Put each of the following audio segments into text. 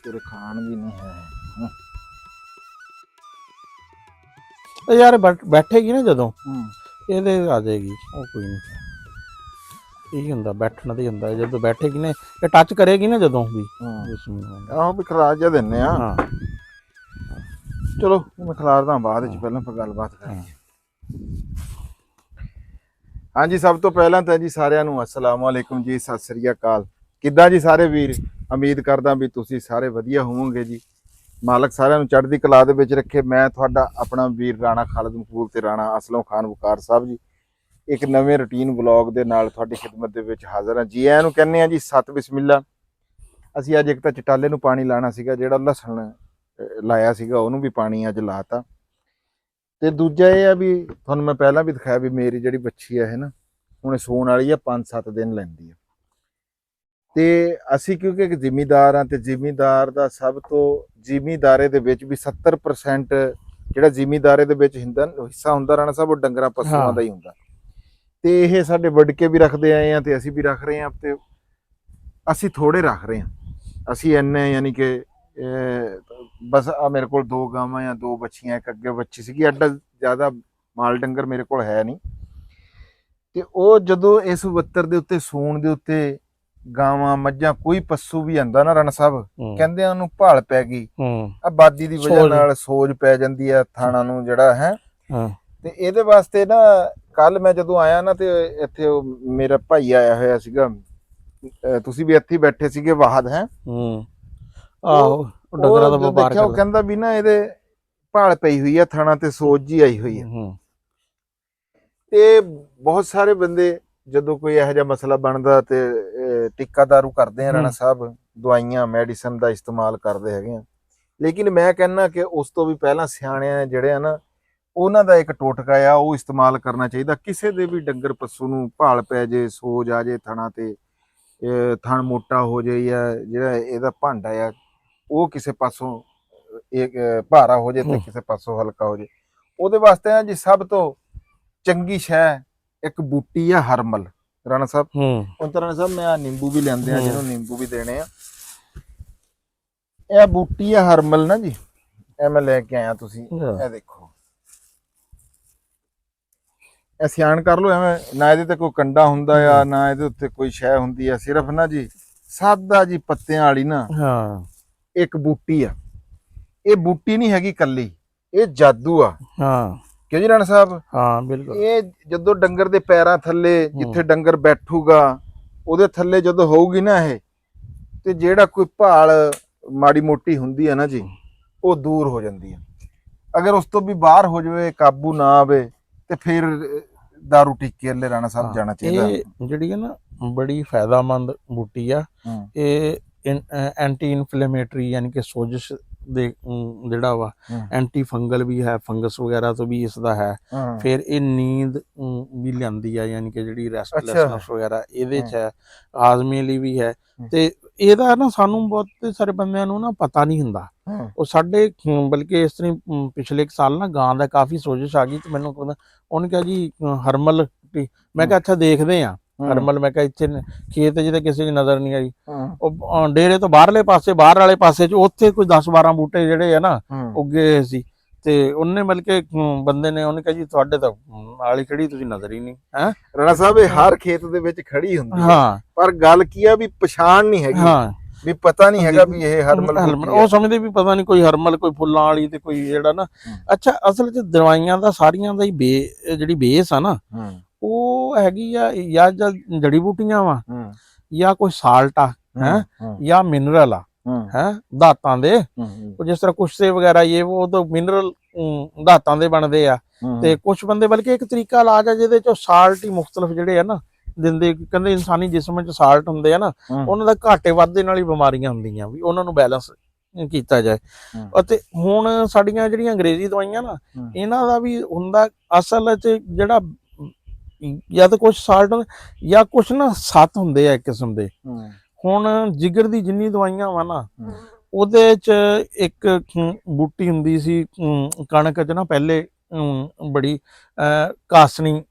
तेरे खान भी नहीं है। यार बैठेगी ना जदों हम्म। ਇਹਦੇ ਆ ਜਾਏਗੀ ਉਹ ਕੋਈ ਨਹੀਂ ਇਹੀ ਹੁੰਦਾ ਬੈਠਣ ਦਾ ਹੀ ਹੁੰਦਾ ਜਦੋਂ ਬੈਠੇਗੀ ਨਾ ਇਹ ਟੱਚ ਕਰੇਗੀ ਨਾ ਜਦੋਂ ਵੀ ਜਿਸ ਨੂੰ ਆਹੋ ਵੀ ਖਿਲਾਰ ਜਾ ਦਿੰਨੇ ਆ। ਹਾਂ ਚਲੋ ਮੈਂ ਖਿਲਾਰਦਾ ਬਾਅਦ ਵਿੱਚ, ਪਹਿਲਾਂ ਆਪਾਂ ਗੱਲਬਾਤ ਕਰੀਏ। ਹਾਂਜੀ, ਸਭ ਤੋਂ ਪਹਿਲਾਂ ਤਾਂ ਜੀ ਸਾਰਿਆਂ ਨੂੰ अस्सलाम वालेकुम जी, सत श्री अकाल। ਕਿੱਦਾਂ ਜੀ ਸਾਰੇ ਵੀਰ? ਉਮੀਦ ਕਰਦਾ ਵੀ ਤੁਸੀਂ ਸਾਰੇ ਵਧੀਆ ਹੋਵੋਗੇ ਜੀ। ਮਾਲਕ ਸਾਰਿਆਂ ਨੂੰ ਚੜ੍ਹਦੀ ਕਲਾ ਦੇ ਵਿੱਚ ਰੱਖੇ। ਮੈਂ ਤੁਹਾਡਾ ਆਪਣਾ ਵੀਰ ਰਾਣਾ ਖਾਲਦ ਮਕਬੂਲ ਤੇ ਰਾਣਾ ਅਸਲਮ ਖਾਨ ਵਕਾਰ ਸਾਹਿਬ ਜੀ ਇੱਕ ਨਵੇਂ ਰੂਟੀਨ ਵਲੌਗ ਦੇ ਨਾਲ ਤੁਹਾਡੀ ਖਿਦਮਤ ਦੇ ਵਿੱਚ ਹਾਜ਼ਰ ਹਾਂ ਜੀ। ਇਹਨੂੰ ਕਹਿੰਦੇ ਆ ਜੀ ਸਤ ਬਿਸਮਿਲ੍ਲਾ। ਅਸੀਂ ਅੱਜ ਇੱਕ ਤਾਂ ਚਟਾਲੇ ਨੂੰ ਪਾਣੀ ਲਾਣਾ ਸੀਗਾ, ਜਿਹੜਾ ਲਸਣ ਲਾਇਆ ਸੀਗਾ ਉਹਨੂੰ ਵੀ ਪਾਣੀ ਅੱਜ ਲਾਤਾ। ਤੇ ਦੂਜਾ ਇਹ ਆ ਵੀ ਤੁਹਾਨੂੰ ਮੈਂ ਪਹਿਲਾਂ ਵੀ ਦਿਖਾਇਆ ਵੀ ਮੇਰੀ ਜਿਹੜੀ ਬੱਚੀ ਆ ਇਹ ਨਾ ਹੁਣ ਸੌਣ ਵਾਲੀ ਆ, 5-7 ਦਿਨ ਲੈਂਦੀ ਆ। ਤੇ ਅਸੀਂ ਕਿਉਂਕਿ ਇੱਕ ਜ਼ਿਮੀਦਾਰ ਆ ਤੇ ਜ਼ਿਮੀਦਾਰ ਦਾ ਸਭ ਤੋਂ ਜ਼ਿਮੀਦਾਰੇ ਦੇ ਵਿੱਚ ਵੀ 70% ਜਿਹੜਾ ਜ਼ਿਮੀਦਾਰੇ ਦੇ ਵਿੱਚ ਹਿੱਸਾ ਹੁੰਦਾ ਰਾਣਾ ਸਾਹਿਬ, ਉਹ ਡੰਗਰਾਂ ਪਸ਼ੂਆਂ ਦਾ ਹੀ ਹੁੰਦਾ। ਤੇ ਇਹ ਸਾਡੇ ਵਡਕੇ ਵੀ ਰੱਖਦੇ ਆਏ ਆ ਤੇ ਅਸੀਂ ਵੀ ਰੱਖ ਰਹੇ ਆ, ਤੇ ਅਸੀਂ ਥੋੜੇ ਰੱਖ ਰਹੇ ਆ। ਅਸੀਂ ਇੰਨੇ ਯਾਨੀ ਕਿ ਬਸ ਆ ਮੇਰੇ ਕੋਲ 2 ਗਾਵਾਂ ਜਾਂ 2 ਬੱਚੀਆਂ, ਇੱਕ ਅੱਗੇ ਬੱਚੀ ਸੀਗੀ। ਐਡਾ ਜ਼ਿਆਦਾ ਮਾਲ ਡੰਗਰ ਮੇਰੇ ਕੋਲ ਹੈ ਨਹੀਂ। ਤੇ ਉਹ ਜਦੋਂ ਇਸ ਵੱਤਰ ਦੇ ਉੱਤੇ ਸੂਣ ਦੇ ਉੱਤੇ ਗਾਵਾਂ ਮੱਝਾਂ ਕੋਈ ਪਸ਼ੂ ਵੀ ਆਂਦਾ ਨਾ ਰਾਣਾ ਸਾਹਿਬ, ਕਹਿੰਦੇ ਉਹਨੂੰ ਭਾਲ ਪੈ ਗਈ, ਆਬਾਦੀ ਦੀ ਵਜ੍ਹਾ ਨਾਲ ਸੋਜ ਪੈ ਜਾਂਦੀ ਆ ਥਾਣਾ ਨੂੰ ਜਿਹੜਾ ਹੈ। ਤੇ ਇਹਦੇ ਵਾਸਤੇ ਨਾ ਕੱਲ ਮੈਂ ਜਦੋਂ ਆਇਆ ਨਾ ਤੇ ਇੱਥੇ ਮੇਰਾ ਭਾਈ ਆਇਆ ਹੋਇਆ ਸੀਗਾ, ਤੁਸੀਂ ਵੀ ਇੱਥੇ ਬੈਠੇ ਸੀਗੇ, ਵਾਹਦ ਹੈ ਆਹੋ ਡੰਗਰਾਂ ਦਾ ਵਪਾਰ ਦੇਖਿਆ। ਉਹ ਕਹਿੰਦਾ ਵੀ ਨਾ ਇਹਦੇ ਭਾਲ ਪਈ ਹੋਈ ਆ ਥਾਣਾ ਤੇ ਸੋਜ ਜੀ ਆਈ ਹੋਈ ਆ। ਤੇ ਬਹੁਤ ਸਾਰੇ ਬੰਦੇ ਜਦੋਂ ਕੋਈ ਇਹੋ ਜਿਹਾ ਮਸਲਾ ਬਣਦਾ ਤੇ ਟਿੱਕਾ ਦਾਰੂ ਕਰਦੇ ਆ ਰਾਣਾ ਸਾਹਿਬ, ਦਵਾਈਆਂ ਮੈਡੀਸਨ ਦਾ ਇਸਤੇਮਾਲ ਕਰਦੇ ਹੈਗੇ ਆ। ਲੇਕਿਨ ਮੈਂ ਕਹਿੰਦਾ ਕਿ ਉਸ ਤੋਂ ਵੀ ਪਹਿਲਾਂ ਸਿਆਣਿਆਂ ਜਿਹੜੇ ਆ ਨਾ ਉਹਨਾਂ ਦਾ ਇੱਕ ਟੋਟਕਾ ਆ, ਉਹ ਇਸਤੇਮਾਲ ਕਰਨਾ ਚਾਹੀਦਾ। ਕਿਸੇ ਦੇ ਵੀ ਡੰਗਰ ਪਸ਼ੂ ਨੂੰ ਭਾਲ ਪੈ ਜੇ, ਸੋਜ ਆ ਜੇ ਥਣਾ ਤੇ, ਥਣ ਮੋਟਾ ਹੋ ਜੇ ਜਾਂ ਜਿਹੜਾ ਇਹਦਾ ਭਾਂਡਾ ਆ ਉਹ ਕਿਸੇ ਪਾਸੋਂ ਭਾਰਾ ਹੋ ਜੇ ਤੇ ਕਿਸੇ ਪਾਸੋਂ ਹਲਕਾ ਹੋ ਜੇ, ਉਹਦੇ ਵਾਸਤੇ ਆ ਜੀ ਸਭ ਤੋਂ ਚੰਗੀ ਸ਼ੈ ਇੱਕ ਬੂਟੀ ਆ ਹਰਮਲ ਰਾਣਾ ਸਾਹਿਬ। ਹੁਣ ਤਾਂ ਰਾਣਾ ਸਾਹਿਬ ਮੈਂ ਆ ਨਿੰਬੂ ਵੀ ਲੈਂਦੇ ਆ, ਜਿਹਨੂੰ ਨਿੰਬੂ ਵੀ ਦੇਣੇ ਆ। ਇਹ ਬੂਟੀ ਆ ਹਰਮਲ ਨਾ ਜੀ, ਇਹ ਮੈਂ ਲੈ ਕੇ ਆਇਆ। ਤੁਸੀਂ ਇਹ ਦੇਖੋ, ਇਹ ਸਿਆਣ ਕਰ ਲਓ। ਐਵੇਂ ਨਾ ਇਹਦੇ ਤੇ ਕੋਈ ਕੰਡਾ ਹੁੰਦਾ ਆ, ਨਾ ਇਹਦੇ ਉੱਤੇ ਕੋਈ ਸ਼ੈ ਹੁੰਦੀ ਆ, ਸਿਰਫ ਨਾ ਜੀ ਸਾਦਾ ਜੀ ਪੱਤਿਆਂ ਵਾਲੀ ਨਾ ਇੱਕ ਬੂਟੀ ਆ। ਇਹ ਬੂਟੀ ਨਹੀਂ ਹੈਗੀ ਕੱਲੀ, ਇਹ ਜਾਦੂ ਆ। ਕਿਉਂ ਜੀ ਰਾਣਾ ਸਾਹਿਬ? ਹਾਂ ਬਿਲਕੁਲ। ਇਹ ਜਦੋਂ ਡੰਗਰ ਦੇ ਪੈਰਾਂ ਥੱਲੇ, ਜਿੱਥੇ ਡੰਗਰ ਬੈਠੂਗਾ ਉਹਦੇ ਥੱਲੇ ਜਦੋਂ ਹੋਊਗੀ ਨਾ ਇਹ, ਤੇ ਜਿਹੜਾ ਕੋਈ ਭਾਲ ਮਾੜੀ ਮੋਟੀ ਹੁੰਦੀ ਹੈ ਨਾ ਜੀ, ਉਹ ਦੂਰ ਹੋ ਜਾਂਦੀ ਹੈ। ਅਗਰ ਉਸ ਤੋਂ ਵੀ ਬਾਹਰ ਹੋ ਜਾਵੇ, ਕਾਬੂ ਨਾ ਆਵੇ, ਤੇ ਫਿਰ ਦਾਰੂ ਟੀਕੇ ਵਾਲੇ ਰਾਣਾ ਸਾਹਿਬ ਜਾਣਾ ਚਾਹੀਦਾ। ਇਹ ਜਿਹੜੀ ਹੈ ਨਾ ਬੜੀ ਫਾਇਦਾਮੰਦ ਬੂਟੀ ਆ। ਇਹ ਐਂਟੀ ਇਨਫਲੇਮੇਟਰੀ ਯਾਨੀ ਕਿ ਸੋਜਸ਼ ਦੇ ਜਿਹੜਾ ਵਾ ਐਂਟੀ ਫੰਗਲ ਵੀ ਹੈ, ਫੰਗਸ ਵਗੈਰਾ ਤੋਂ ਵੀ ਇਸ ਦਾ ਹੈ। ਫਿਰ ਇਹ ਨੀਂਦ ਵੀ ਲਿਆਂਦੀ ਆ, ਯਾਨੀ ਕਿ ਜਿਹੜੀ ਰੈਸਟਲੈਸਨੈਸ ਵਗੈਰਾ ਇਹਦੇ 'ਚ ਹੈ, ਆਜ਼ਮੇ ਲਈ ਵੀ ਹੈ। ਤੇ ਇਹਦਾ ਨਾ ਸਾਨੂੰ ਬਹੁਤ ਸਾਰੇ ਬੰਦਿਆਂ ਨੂੰ ਨਾ ਪਤਾ ਨਹੀਂ ਹੁੰਦਾ। ਉਹ ਸਾਡੇ ਬਲਕਿ ਇਸ ਤਰ੍ਹਾਂ ਪਿਛਲੇ ਸਾਲ ਨਾ ਗਾਂ ਦਾ ਕਾਫੀ ਸੋਜਸ਼ ਆ ਗਈ ਤੇ ਮੈਨੂੰ ਉਹਨੇ ਕਿਹਾ ਜੀ ਹਰਮਲ। ਮੈਂ ਕਿਹਾ ਅੱਛਾ ਦੇਖਦੇ ਆ ਹਰਮਲ। ਮੈਂ ਕਿਹਾ ਇੱਥੇ ਖੇਤ ਜਿਹਦੇ ਕਿਸੇ ਦੀ ਨਜ਼ਰ ਨਹੀਂ ਆਈ। ਉਹ ਡੇਰੇ ਤੋਂ ਬਾਹਰਲੇ ਪਾਸੇ, ਬਾਹਰ ਵਾਲੇ ਪਾਸੇ 'ਚ ਉੱਥੇ ਕੋਈ 10-12 ਬੂਟੇ ਜਿਹੜੇ ਆ ਨਾ ਉੱਗੇ ਸੀ। ਤੇ ਉਹਨੇ ਬਲਕਿ ਬੰਦੇ ਨੇ ਉਹਨੇ ਕਿਹਾ ਜੀ ਤੁਹਾਡੇ ਤਾਂ ਨਾਲ ਹੀ ਖੜੀ, ਤੁਸੀਂ ਨਜ਼ਰ ਹੀ ਨਹੀਂ ਹੈ। ਰਾਣਾ ਸਾਹਿਬ ਇਹ ਹਰ ਖੇਤ ਦੇ ਵਿੱਚ ਖੜੀ ਹੁੰਦੀ ਹੈ, ਪਰ ਗੱਲ ਕੀ ਆ ਵੀ ਪਛਾਣ ਨਹੀਂ ਹੈਗੀ, ਵੀ ਪਤਾ ਨਹੀਂ ਹੈਗਾ ਵੀ ਇਹ ਹਰਮਲ। ਉਹ ਸਮਝਦੇ ਵੀ ਪਤਾ ਨਹੀਂ ਕੋਈ ਹਰਮਲ, ਕੋਈ ਫੁੱਲਾਂ ਵਾਲੀ ਤੇ ਕੋਈ ਜਿਹੜਾ ਨਾ। ਅੱਛਾ ਅਸਲ 'ਚ ਦਵਾਈਆਂ ਦਾ ਸਾਰੀਆਂ ਦਾ ਹੀ ਜਿਹੜੀ ਬੇਸ ਆ ਨਾ ਉਹ ਹੈਗੀ ਆ ਜਾਂ ਜੜੀ ਬੂਟੀਆਂ ਵਾ, ਜਾਂ ਕੋਈ ਸਾਲਟ ਆ ਹੈ, ਜਾਂ ਮਿਨਰਲ ਆ ਹੈ ਧਾਤਾਂ ਦੇ। ਜਿਸ ਤਰ੍ਹਾਂ ਕੁਸ਼ਤੇ ਵਗੈਰਾ ਉਹ ਤਾਂ ਮਿਨਰਲ ਧਾਤਾਂ ਦੇ ਬਣਦੇ ਆ। ਤੇ ਕੁਛ ਬੰਦੇ ਬਲਕਿ ਇੱਕ ਤਰੀਕਾ ਇਲਾਜ ਆ ਜਿਹਦੇ ਚ ਸਾਲਟ ਹੀ ਮੁਖਤਲਿਫ ਜਿਹੜੇ ਆ ਨਾ ਦਿੰਦੇ। ਕਹਿੰਦੇ ਇਨਸਾਨੀ ਜਿਸਮ ਚ ਸਾਲਟ ਹੁੰਦੇ ਆ ਨਾ, ਉਹਨਾਂ ਦਾ ਘਾਟੇ ਵਾਧੇ ਨਾਲ ਹੀ ਬਿਮਾਰੀਆਂ ਹੁੰਦੀਆਂ, ਵੀ ਉਹਨਾਂ ਨੂੰ ਬੈਲੈਂਸ ਕੀਤਾ ਜਾਏ। ਅਤੇ ਹੁਣ ਸਾਡੀਆਂ ਜਿਹੜੀਆਂ ਅੰਗਰੇਜ਼ੀ ਦਵਾਈਆਂ ਨਾ, ਇਹਨਾਂ ਦਾ ਵੀ ਹੁੰਦਾ ਅਸਲ ਚ ਜਿਹੜਾ ਜਾਂ ਤਾਂ ਕੁਛ ਸਾਲਟ ਜਾਂ ਕੁਛ ਨਾ ਸੱਤ ਹੁੰਦੇ ਆ ਇੱਕ ਕਿਸਮ ਦੇ। ਹੁਣ ਜਿਗਰ ਦੀ ਜਿੰਨੀ ਦਵਾਈਆਂ ਵਾ ਨਾ ਉਹਦੇ ਚ ਇੱਕ ਬੂਟੀ ਹੁੰਦੀ ਸੀ ਕਣਕ ਚ ਨਾ ਪਹਿਲੇ, ਬੜੀ ਕਾਸਨੀ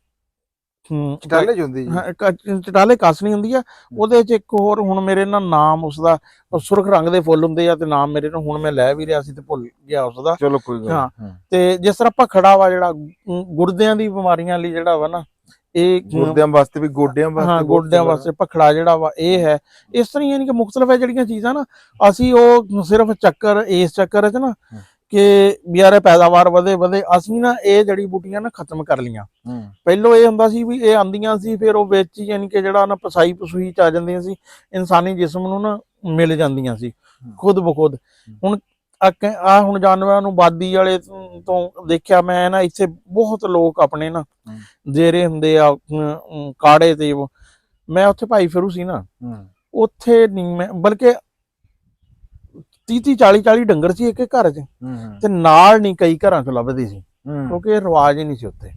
ਚਟਾਲੇ ਚ ਹੁੰਦੀ ਜੀ। ਚਟਾਲੇ ਕਾਸਣੀ ਹੁੰਦੀ ਆ। ਉਹਦੇ ਚ ਇੱਕ ਹੋਰ ਹੁਣ ਮੇਰੇ ਨਾਲ ਨਾਮ ਉਸਦਾ ਸੁਰਖ ਰੰਗ ਦੇ ਫੁੱਲ ਹੁੰਦੇ ਆ ਤੇ ਨਾਮ ਮੇਰੇ ਨੂੰ ਹੁਣ ਮੈਂ ਲੈ ਵੀ ਰਿਹਾ ਸੀ ਤੇ ਭੁੱਲ ਗਿਆ ਉਸਦਾ। ਚਲੋ ਕੋਈ ਗੱਲ ਹਾਂ ਤੇ ਜਿਸ ਤਰ੍ਹਾਂ ਭਖੜਾ ਵਾ ਜਿਹੜਾ ਗੁਰਦਿਆਂ ਦੀ ਬਿਮਾਰੀਆਂ ਲਈ ਜਿਹੜਾ ਵਾ ਨਾ ਇਹ ਗੁਰਦਿਆਂ ਵਾਸਤੇ ਵੀ ਗੋਡਿਆਂ ਵਾਸਤੇ ਹਾਂ ਗੋਡਿਆਂ ਵਾਸਤੇ ਭਖੜਾ ਜਿਹੜਾ ਵਾ ਇਹ ਹੈ। ਇਸ ਤਰ੍ਹਾਂ ਯਾਨੀ ਕਿ ਮੁਖਤਲਿਫ ਹੈ ਜਿਹੜੀਆਂ ਚੀਜ਼ਾਂ ਨਾ ਅਸੀਂ ਉਹ ਸਿਰਫ ਚੱਕਰ ਇਸ ਚੱਕਰ ਚ ਨਾ ਕਿ ਯਾਰ ਪੈਦਾਵਾਰ ਵਧੇ ਅਸੀਂ ਨਾ ਇਹ ਜੜੀ ਬੂਟੀਆਂ ਨਾ ਖਤਮ ਕਰ ਲੀਆਂ। ਪਹਿਲੋਂ ਇਹ ਹੁੰਦਾ ਸੀ ਵੀ ਇਹ ਆਂਦੀਆਂ ਸੀ ਫਿਰ ਉਹ ਵਿੱਚ ਯਾਨੀ ਕਿ ਜਿਹੜਾ ਨਾ ਪਸਾਈ ਪਸੂਈ ਚ ਆ ਜਾਂਦੀਆਂ ਸੀ, ਇਨਸਾਨੀ ਜਿਸਮ ਨੂੰ ਨਾ ਮਿਲ ਜਾਂਦੀਆਂ ਸੀ ਖੁਦ ਬਖੁਦ। ਹੁਣ ਆ ਹੁਣ ਜਾਨਵਰਾਂ ਨੂੰ ਬਾਦੀ ਵਾਲੇ ਤੋਂ ਦੇਖਿਆ ਮੈਂ ਨਾ ਇੱਥੇ ਬਹੁਤ ਲੋਕ ਆਪਣੇ ਨਾ ਜੇਰੇ ਹੁੰਦੇ ਆ ਕਾੜੇ ਤੇ। ਮੈਂ ਉੱਥੇ ਭਾਈ ਫਿਰੂ ਸੀ ਨਾ, ਉੱਥੇ ਨਹੀਂ ਮੈਂ ਬਲਕਿ 30-40 ਡੰਗਰ ਸੀ ਇੱਕ ਘਰ 'ਚ ਤੇ ਨਾਲ ਨਹੀਂ ਕਈ ਘਰਾਂ 'ਚ ਲੱਭਦੇ ਸੀ ਕਿਉਂਕਿ ਇਹ ਰਿਵਾਜ ਹੀ ਨਹੀਂ ਸੀ ਉੱਥੇ।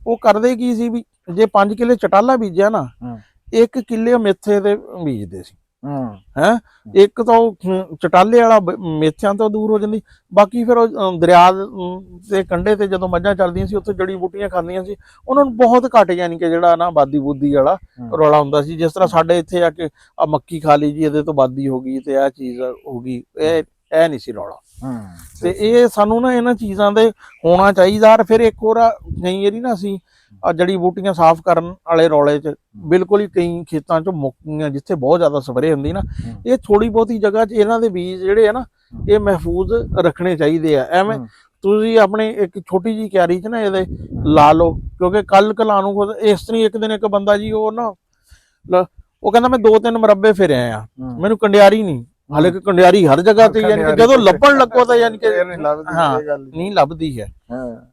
ਉਹ ਕਰਦੇ ਕੀ ਸੀ ਵੀ ਜੇ 5 ਕਿੱਲੇ ਚਟਾਲਾ ਬੀਜਿਆ ਨਾ 1 ਕਿੱਲੇ ਮੇਥੇ ਦੇ ਬੀਜਦੇ ਸੀ। ਇੱਕ ਤਾਂ ਉਹ ਚਟਾਲੇ ਵਾਲਾ ਮੇਥਿਆਂ ਤੋਂ ਦੂਰ ਹੋ ਜਾਂਦੀ, ਬਾਕੀ ਫਿਰ ਉਹ ਦਰਿਆ ਦੇ ਕੰਢੇ ਤੇ ਜਦੋਂ ਮੱਝਾਂ ਚੱਲਦੀਆਂ ਸੀ ਉੱਥੇ ਜੜੀ ਬੂਟੀਆਂ ਖਾਂਦੀਆਂ ਸੀ, ਉਹਨਾਂ ਨੂੰ ਬਹੁਤ ਘੱਟ ਯਾਨੀ ਕਿ ਜਿਹੜਾ ਨਾ ਬਾਦੀ ਬੂਦੀ ਵਾਲਾ ਰੌਲਾ ਹੁੰਦਾ ਸੀ। ਜਿਸ ਤਰ੍ਹਾਂ ਸਾਡੇ ਇੱਥੇ ਆ ਕੇ ਆ ਮੱਕੀ ਖਾ ਲਈ ਜੀ ਇਹਦੇ ਤੋਂ ਬਾਦੀ ਹੋ ਗਈ ਤੇ ਇਹ ਚੀਜ਼ ਹੋ ਗਈ, ਇਹ ਨਹੀਂ ਸੀ ਰੌਲਾ। ਤੇ ਇਹ ਸਾਨੂੰ ਨਾ ਇਹਨਾਂ ਚੀਜ਼ਾਂ ਦੇ ਹੋਣਾ ਚਾਹੀਦਾ। ਫਿਰ ਇੱਕ ਹੋਰ ਕਈ ਵਾਰੀ ਨਾ ਅਸੀਂ ਆ ਜੜੀ ਬੂਟੀਆਂ ਸਾਫ਼ ਕਰਨ ਵਾਲੇ ਰੌਲੇ 'ਚ ਬਿਲਕੁਲ ਹੀ ਕਈ ਖੇਤਾਂ 'ਚ ਮੁੱਕ ਗਈਆਂ ਜਿੱਥੇ ਬਹੁਤ ਜ਼ਿਆਦਾ ਸਪਰੇਅ ਹੁੰਦੀ ਨਾ, ਇਹ ਥੋੜੀ ਬਹੁਤੀ ਜਗ੍ਹਾ 'ਚ ਇਹਨਾਂ ਦੇ ਬੀਜ ਜਿਹੜੇ ਆ ਨਾ ਇਹ ਮਹਿਫੂਜ਼ ਰੱਖਣੇ ਚਾਹੀਦੇ ਆ। ਐਵੇਂ ਤੁਸੀਂ ਆਪਣੇ ਇੱਕ ਛੋਟੀ ਜਿਹੀ ਕਿਆਰੀ 'ਚ ਨਾ ਇਹਦੇ ਲਾ ਲਓ, ਕਿਉਂਕਿ ਕੱਲ ਕਲਾ ਨੂੰ ਇਸ ਤਰ੍ਹਾਂ ਇੱਕ ਦਿਨ ਇੱਕ ਬੰਦਾ ਜੀ ਉਹ ਨਾ ਉਹ ਕਹਿੰਦਾ ਮੈਂ 2-3 ਮੁਰੱਬੇ ਫਿਰਿਆ ਆ, ਮੈਨੂੰ ਕੰਡਿਆਰੀ ਨਹੀਂ, ਹਾਲੇ ਕਿ ਕੰਡਿਆਰੀ ਹਰ ਜਗ੍ਹਾ ਤੇ ਯਾਨੀ ਕਿ ਜਦੋਂ ਲੱਭਣ ਲੱਗੋ ਤਾਂ ਯਾਨੀ ਕਿ ਨਹੀਂ ਲੱਭਦੀ ਹੈ।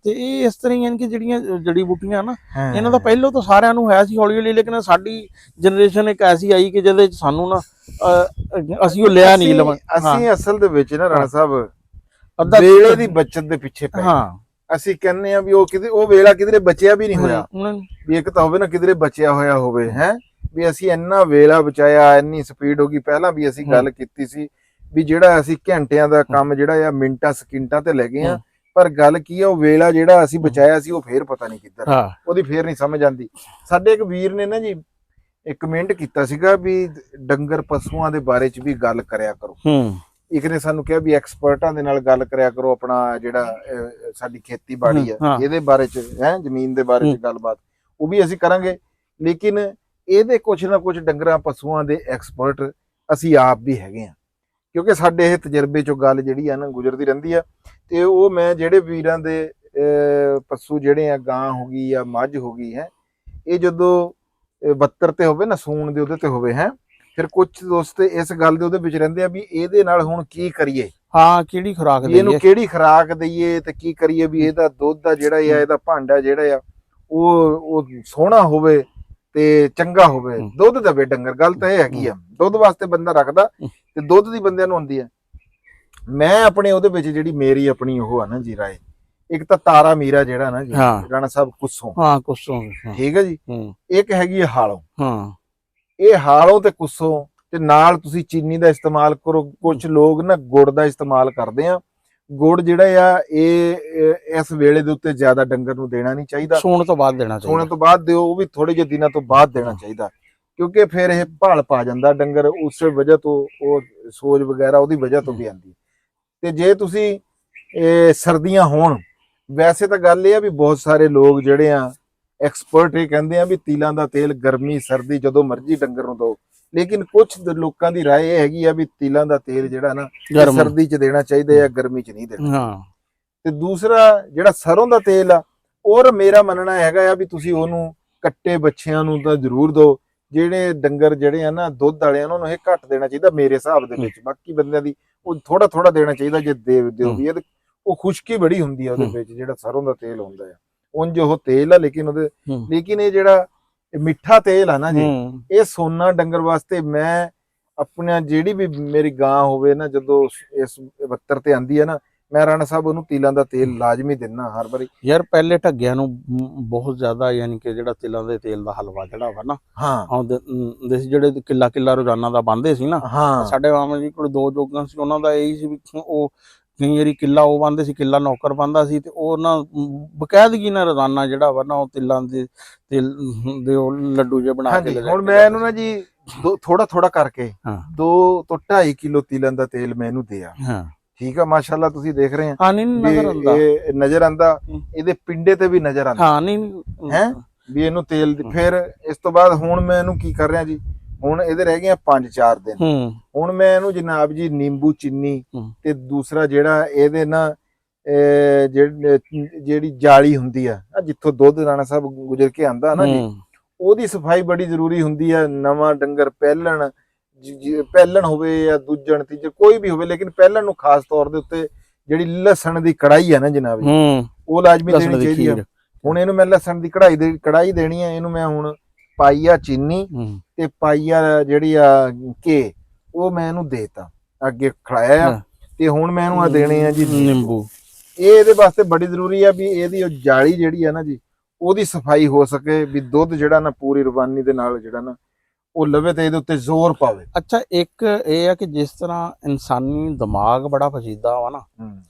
ਤੇ ਇਹ ਇਸ ਤਰ੍ਹਾਂ ਯਾਨੀ ਕਿ ਜਿਹੜੀਆਂ ਜੜੀ ਬੂਟੀਆਂ ਨਾ ਇਹਨਾਂ ਦਾ ਪਹਿਲੋਂ ਤਾਂ ਸਾਰਿਆਂ ਨੂੰ ਹੈ ਸੀ ਹੌਲੀ ਹੌਲੀ, ਲੇਕਿਨ ਸਾਡੀ ਜਨਰੇਸ਼ਨ ਇੱਕ ਐਸੀ ਆਈ ਕਿ ਜਿਹਦੇ ਚ ਸਾਨੂੰ ਨਾ ਅਸੀਂ ਉਹ ਲਿਆ ਨਹੀਂ ਲਵਾਂ। ਅਸੀਂ ਅਸਲ ਦੇ ਵਿੱਚ ਨਾ ਰਾਣਾ ਸਾਹਿਬ ਵੇਲੇ ਦੀ ਬੱਚਤ ਦੇ ਪਿੱਛੇ ਪਏ। ਅਸੀਂ ਕਹਿੰਦੇ ਆ ਵੀ ਉਹ ਕਿਤੇ ਉਹ ਵੇਲਾ ਕਿਧਰੇ ਬਚਿਆ ਵੀ ਨਹੀਂ ਹੋਇਆ, ਵੀ ਇੱਕ ਤਾਂ ਹੋਵੇ ਨਾ ਕਿਧਰੇ ਬਚਿਆ ਹੋਇਆ ਹੋਵੇ ਹੈ ਵੀ ਅਸੀਂ ਇੰਨਾ ਵੇਲਾ ਬਚਾਇਆ, ਇੰਨੀ ਸਪੀਡ ਹੋ ਗਈ। ਪਹਿਲਾਂ ਵੀ ਅਸੀਂ ਗੱਲ ਕੀਤੀ ਸੀ ਵੀ ਜਿਹੜਾ ਅਸੀਂ ਘੰਟਿਆਂ ਦਾ ਕੰਮ ਜਿਹੜਾ ਆ ਮਿੰਟਾਂ ਸਕਿੰਟਾਂ ਤੇ ਲੈ ਗਏ ਆ, ਪਰ ਗੱਲ ਕੀ ਆ ਉਹ ਵੇਲਾ ਜਿਹੜਾ ਅਸੀਂ ਬਚਾਇਆ ਸੀ ਉਹ ਫੇਰ ਪਤਾ ਨਹੀਂ ਕਿੱਧਰ, ਉਹਦੀ ਫੇਰ ਨਹੀਂ ਸਮਝ ਆਉਂਦੀ। ਸਾਡੇ ਇੱਕ ਵੀਰ ਨੇ ਨਾ ਜੀ ਇੱਕ ਕਮੈਂਟ ਕੀਤਾ ਸੀਗਾ ਵੀ ਡੰਗਰ ਪਸ਼ੂਆਂ ਦੇ ਬਾਰੇ ਚ ਵੀ ਗੱਲ ਕਰਿਆ ਕਰੋ। ਇੱਕ ਨੇ ਸਾਨੂੰ ਕਿਹਾ ਵੀ ਐਕਸਪਰਟਾਂ ਦੇ ਨਾਲ ਗੱਲ ਕਰਿਆ ਕਰੋ, ਆਪਣਾ ਜਿਹੜਾ ਸਾਡੀ ਖੇਤੀਬਾੜੀ ਆ ਇਹਦੇ ਬਾਰੇ ਚ ਹੈ ਜ਼ਮੀਨ ਦੇ ਬਾਰੇ ਚ ਗੱਲਬਾਤ, ਉਹ ਵੀ ਅਸੀਂ ਕਰਾਂਗੇ। ਲੇਕਿਨ ਇਹਦੇ ਕੁਛ ਨਾ ਕੁਛ ਡੰਗਰਾਂ ਪਸ਼ੂਆਂ ਦੇ ਐਕਸਪਰਟ ਅਸੀਂ ਆਪ ਵੀ ਹੈਗੇ ਆ, ਕਿਉਂਕਿ ਸਾਡੇ ਇਹ ਤਜਰਬੇ ਚੋਂ ਗੱਲ ਜਿਹੜੀ ਆ ਨਾ ਗੁਜ਼ਰਦੀ ਰਹਿੰਦੀ ਆ। ਤੇ ਉਹ ਮੈਂ ਜਿਹੜੇ ਵੀਰਾਂ ਦੇ ਪਸ਼ੂ ਜਿਹੜੇ ਆ ਗਾਂ ਹੋ ਗਈ ਜਾਂ ਮੱਝ ਹੋ ਗਈ ਹੈ, ਇਹ ਜਦੋਂ 72 ਤੇ ਹੋਵੇ ਨਾ ਸੂਣ ਦੇ ਉਹਦੇ ਤੇ ਹੋਵੇ ਹੈ, ਫਿਰ ਕੁਝ ਦੋਸਤ ਇਸ ਗੱਲ ਦੇ ਉਹਦੇ ਵਿੱਚ ਰਹਿੰਦੇ ਆ ਵੀ ਇਹਦੇ ਨਾਲ ਹੁਣ ਕੀ ਕਰੀਏ, ਕਿਹੜੀ ਖੁਰਾਕ ਦਈਏ, ਇਹਨੂੰ ਕਿਹੜੀ ਖੁਰਾਕ ਦਈਏ ਤੇ ਕੀ ਕਰੀਏ ਵੀ ਇਹਦਾ ਦੁੱਧ ਆ ਜਿਹੜਾ ਆ ਇਹਦਾ ਭਾਂਡਾ ਜਿਹੜਾ ਆ ਉਹ ਸੋਹਣਾ ਹੋਵੇ ਤੇ ਚੰਗਾ ਹੋਵੇ, ਦੁੱਧ ਦੇਵੇ ਡੰਗਰ। ਗੱਲ ਤਾਂ ਇਹ ਹੈਗੀ ਆ ਦੁੱਧ ਵਾਸਤੇ ਬੰਦਾ ਰੱਖਦਾ ਤੇ ਦੁੱਧ ਦੀ ਬੰਦਿਆਂ ਨੂੰ ਆਉਂਦੀ ਆ। ਮੈਂ ਆਪਣੇ ਉਹਦੇ ਵਿੱਚ ਜਿਹੜੀ ਮੇਰੀ ਆਪਣੀ ਉਹ ਆ ਨਾ ਜੀ ਰਾਏ, ਇੱਕ ਤਾਂ ਤਾਰਾ ਮੀਰਾ ਜਿਹੜਾ ਨਾ ਜੀ ਰਾਣਾ ਸਾਹਿਬ ਕੁੱਸੋਂ ਠੀਕ ਹੈ ਜੀ, ਇੱਕ ਹੈਗੀ ਆ ਹਾਲੋਂ। ਇਹ ਹਾਲੋਂ ਤੇ ਕੁੱਸੋਂ ਤੇ ਨਾਲ ਤੁਸੀਂ ਚੀਨੀ ਦਾ ਇਸਤੇਮਾਲ ਕਰੋ। ਕੁਝ ਲੋਕ ਨਾ ਗੁੜ ਦਾ ਇਸਤੇਮਾਲ ਕਰਦੇ ਆ। ਗੁੜ ਜਿਹੜਾ ਆ ਇਹ ਇਸ ਵੇਲੇ ਦੇ ਉੱਤੇ ਜ਼ਿਆਦਾ ਡੰਗਰ ਨੂੰ ਦੇਣਾ ਨਹੀਂ ਚਾਹੀਦਾ, ਸੂਣ ਤੋਂ ਬਾਅਦ ਦੇਣਾ ਚਾਹੀਦਾ। ਸੂਣ ਤੋਂ ਬਾਅਦ ਦਿਓ, ਉਹ ਵੀ ਥੋੜੇ ਜਿਹੇ ਦਿਨਾਂ ਤੋਂ ਬਾਅਦ ਦੇਣਾ ਚਾਹੀਦਾ, ਕਿਉਂਕਿ ਫਿਰ ਇਹ ਭਾਲ ਪਾ ਜਾਂਦਾ ਡੰਗਰ, ਉਸੇ ਵਜ੍ਹਾ ਤੋਂ ਉਹ ਸੋਜ ਵਗੈਰਾ ਉਹਦੀ ਵਜ੍ਹਾ ਤੋਂ ਵੀ ਆਉਂਦੀ। ਤੇ ਜੇ ਤੁਸੀਂ ਸਰਦੀਆਂ ਹੋਣ, ਵੈਸੇ ਤਾਂ ਗੱਲ ਇਹ ਆ ਵੀ ਬਹੁਤ ਸਾਰੇ ਲੋਕ ਜਿਹੜੇ ਆ ਐਕਸਪਰਟ ਇਹ ਕਹਿੰਦੇ ਆ ਵੀ ਤਿਲਾਂ ਦਾ ਤੇਲ ਗਰਮੀ ਸਰਦੀ ਜਦੋਂ ਮਰਜ਼ੀ ਡੰਗਰ ਨੂੰ ਦਿਓ, ਲੇਕਿਨ ਕੁਝ ਲੋਕਾਂ ਦੀ ਰਾਏ ਇਹ ਹੈਗੀ ਆ ਵੀ ਤਿਲਾਂ ਦਾ ਤੇਲ ਜਿਹੜਾ ਨਾ ਸਰਦੀ ਚ ਦੇਣਾ ਚਾਹੀਦਾ ਹੈ, ਗਰਮੀ ਚ ਨਹੀਂ ਦੇਣਾ। ਤੇ ਦੂਸਰਾ ਜਿਹੜਾ ਸਰੋਂ ਦਾ ਤੇਲ ਆ, ਔਰ ਮੇਰਾ ਮੰਨਣਾ ਹੈਗਾ ਆ ਵੀ ਤੁਸੀਂ ਉਹਨੂੰ ਕੱਟੇ ਬੱਚਿਆਂ ਨੂੰ ਤਾਂ ਜ਼ਰੂਰ ਦਿਓ। ਜਿਹੜੇ ਡੰਗਰ ਜਿਹੜੇ ਆ ਨਾ ਦੁੱਧ ਵਾਲੇ, ਉਹਨਾਂ ਨੂੰ ਇਹ ਘੱਟ ਦੇਣਾ ਚਾਹੀਦਾ ਮੇਰੇ ਹਿਸਾਬ ਦੇ ਵਿੱਚ। ਬਾਕੀ ਬੰਦਿਆਂ ਦੀ ਉਹ ਥੋੜਾ ਥੋੜਾ ਦੇਣਾ ਚਾਹੀਦਾ ਜੇ ਦਿਓ ਵੀ। ਉਹ ਖੁਸ਼ਕੀ ਬੜੀ ਹੁੰਦੀ ਆ ਉਹਦੇ ਵਿੱਚ ਜਿਹੜਾ ਸਰੋਂ ਦਾ ਤੇਲ ਹੁੰਦਾ ਆ, ਉਂਝ ਉਹ ਤੇਲ ਆ ਲੇਕਿਨ ਇਹ ਜਿਹੜਾ ਮਿੱਠਾ ਤੇਲ ਆ ਨਾ ਜੀ, ਇਹ ਸੋਨਾ ਡੰਗਰ ਵਾਸਤੇ। ਮੈਂ ਆਪਣਾ ਜਿਹੜੀ ਵੀ ਮੇਰੀ ਗਾਂ ਹੋਵੇ ਨਾ, ਜਦੋਂ ਇਸ 72 ਤੇ ਆਂਦੀ ਆ ਨਾ, ਮੈਂ ਰਾਣਾ ਸਾਹਿਬ ਉਹਨੂੰ ਤਿਲਾਂ ਦਾ ਤੇਲ ਲਾਜ਼ਮੀ ਦਿੰਦਾ ਹਰ ਵਾਰੀ। ਯਾਰ ਪਹਿਲੇ ਢੱਗਿਆਂ ਨੂੰ ਬਹੁਤ ਜ਼ਿਆਦਾ ਯਾਨੀ ਕਿ ਜਿਹੜਾ ਤਿਲਾਂ ਦੇ ਤੇਲ ਦਾ ਹਲਵਾ ਜਿਹੜਾ ਵਾ ਨਾ ਆਉਂਦੇ ਸੀ, ਜਿਹੜੇ ਕਿੱਲਾ ਰੋਜ਼ਾਨਾ ਦਾ ਬੰਦੇ ਸੀ ਨਾ। ਸਾਡੇ ਮਾਮਾ ਜੀ ਕੋਲ 2 ਜੋਗਾਂ ਸੀ, ਉਹਨਾਂ ਦਾ ਇਹੀ ਸੀ ਵੀ ਉਹ ਕਈ ਵਾਰੀ ਕਿੱਲਾ ਉਹ ਬੰਦੇ ਸੀ, ਕਿੱਲਾ ਨੌਕਰ ਬੰਦਾ ਸੀ, ਤੇ ਉਹ ਨਾ ਬਕਾਇਦਗੀ ਨਾਲ ਰੋਜ਼ਾਨਾ ਜਿਹੜਾ ਵਾ ਨਾ ਉਹ ਤਿਲਾਂ ਦੇ ਤਿਲ ਦੇ ਉਹ ਲੱਡੂ ਜਿਹੇ ਬਣਾ ਕੇ ਹਾਂਜੀ ਲੈ ਹੁਣ ਕੇ ਮੈਂ ਜਾਂਦਾ ਇਹਨੂੰ ਨਾ ਜੀ ਥੋੜਾ ਥੋੜਾ ਕਰਕੇ ਹਾਂ 2 ਤੋਂ 2.5 ਕਿਲੋ ਤਿਲਾਂ ਦਾ ਤੇਲ ਮੈਂ ਇਹਨੂੰ ਦਿਆ। ਹਾਂ ਠੀਕ ਆ, ਮਾਸ਼ਾਅੱਲਾ ਤੁਸੀਂ ਦੇਖ ਰਹੇ ਆ ਹਾਂ ਨਹੀਂ ਨਜ਼ਰ ਆਉਂਦਾ, ਇਹ ਨਜ਼ਰ ਆਂਦਾ, ਇਹਦੇ ਪਿੰਡੇ ਤੇ ਵੀ ਨਜ਼ਰ ਆਂਦਾ ਹਾਂ ਨਹੀਂ ਹੈ ਵੀ ਇਹਨੂੰ ਤੇਲ ਫਿਰ ਇਸ ਤੋਂ ਬਾਅਦ ਹੁਣ ਮੈਂ ਇਹਨੂੰ ਕੀ ਕਰ ਰਿਹਾ ਜੀ, ਹੁਣ ਇਹਦੇ ਰਹਿ ਗਏ ਆ 5-4 ਦਿਨ। ਹੁਣ ਮੈਂ ਇਹਨੂੰ ਜਨਾਬ ਜੀ ਨਿੰਬੂ ਚੀਨੀ ਤੇ ਦੂਸਰਾ ਜਿਹੜਾ ਇਹਦੇ ਨਾ ਜਿਹੜੀ ਜਾਲੀ ਹੁੰਦੀ ਆ ਜਿੱਥੋਂ ਦੁੱਧ ਰਾਣਾ ਸਾਹਿਬ ਗੁਜ਼ਰ ਕੇ ਆਂਦਾ ਨਾ ਜੀ, ਉਹਦੀ ਸਫਾਈ ਬੜੀ ਜ਼ਰੂਰੀ ਹੁੰਦੀ ਆ। ਨਵਾਂ ਡੰਗਰ ਪਹਿਲਣ ਹੋਵੇ ਜਾਂ ਦੂਜਣ ਤੀਜੇ ਕੋਈ ਵੀ ਹੋਵੇ, ਲੇਕਿਨ ਪਹਿਲਣ ਨੂੰ ਖਾਸ ਤੌਰ ਦੇ ਉੱਤੇ ਜਿਹੜੀ ਲਸਣ ਦੀ ਕੜਾਈ ਆ ਨਾ ਜਨਾਬ ਜੀ, ਉਹ ਲਾਜ਼ਮੀ ਦੇਣੀ ਚਾਹੀਦੀ ਆ। ਹੁਣ ਇਹਨੂੰ ਮੈਂ ਲਸਣ ਦੀ ਕੜਾਈ ਦੇਣੀ ਆ, ਇਹਨੂੰ ਮੈਂ ਹੁਣ ਪਾਈਆ ਚੀਨੀ ਤੇ ਪਾਈਆ ਜਿਹੜੀ ਆ ਘੇ ਉਹ ਮੈਂ ਇਹਨੂੰ ਦੇਤਾ, ਅੱਗੇ ਖੜਾਇਆ ਆ। ਤੇ ਹੁਣ ਮੈਂ ਇਹਨੂੰ ਆ ਦੇਣੇ ਆ ਜੀ ਨਿੰਬੂ। ਇਹ ਇਹਦੇ ਵਾਸਤੇ ਬੜੀ ਜ਼ਰੂਰੀ ਆ ਵੀ ਇਹਦੀ ਜਾਲੀ ਜਿਹੜੀ ਆ ਨਾ ਜੀ ਉਹਦੀ ਸਫਾਈ ਹੋ ਸਕੇ, ਵੀ ਦੁੱਧ ਜਿਹੜਾ ਨਾ ਪੂਰੀ ਰਵਾਨੀ ਦੇ ਨਾਲ ਜਿਹੜਾ ਨਾ ਉਹ ਲਵੇ ਤੇ ਇਹਦੇ ਉੱਤੇ ਜ਼ੋਰ ਪਾਵੇ। ਅੱਛਾ ਇੱਕ ਇਹ ਆ ਕਿ ਜਿਸ ਤਰ੍ਹਾਂ ਇਨਸਾਨੀ ਦਿਮਾਗ ਬੜਾ ਪਚੀਦਾ ਵਾ ਨਾ,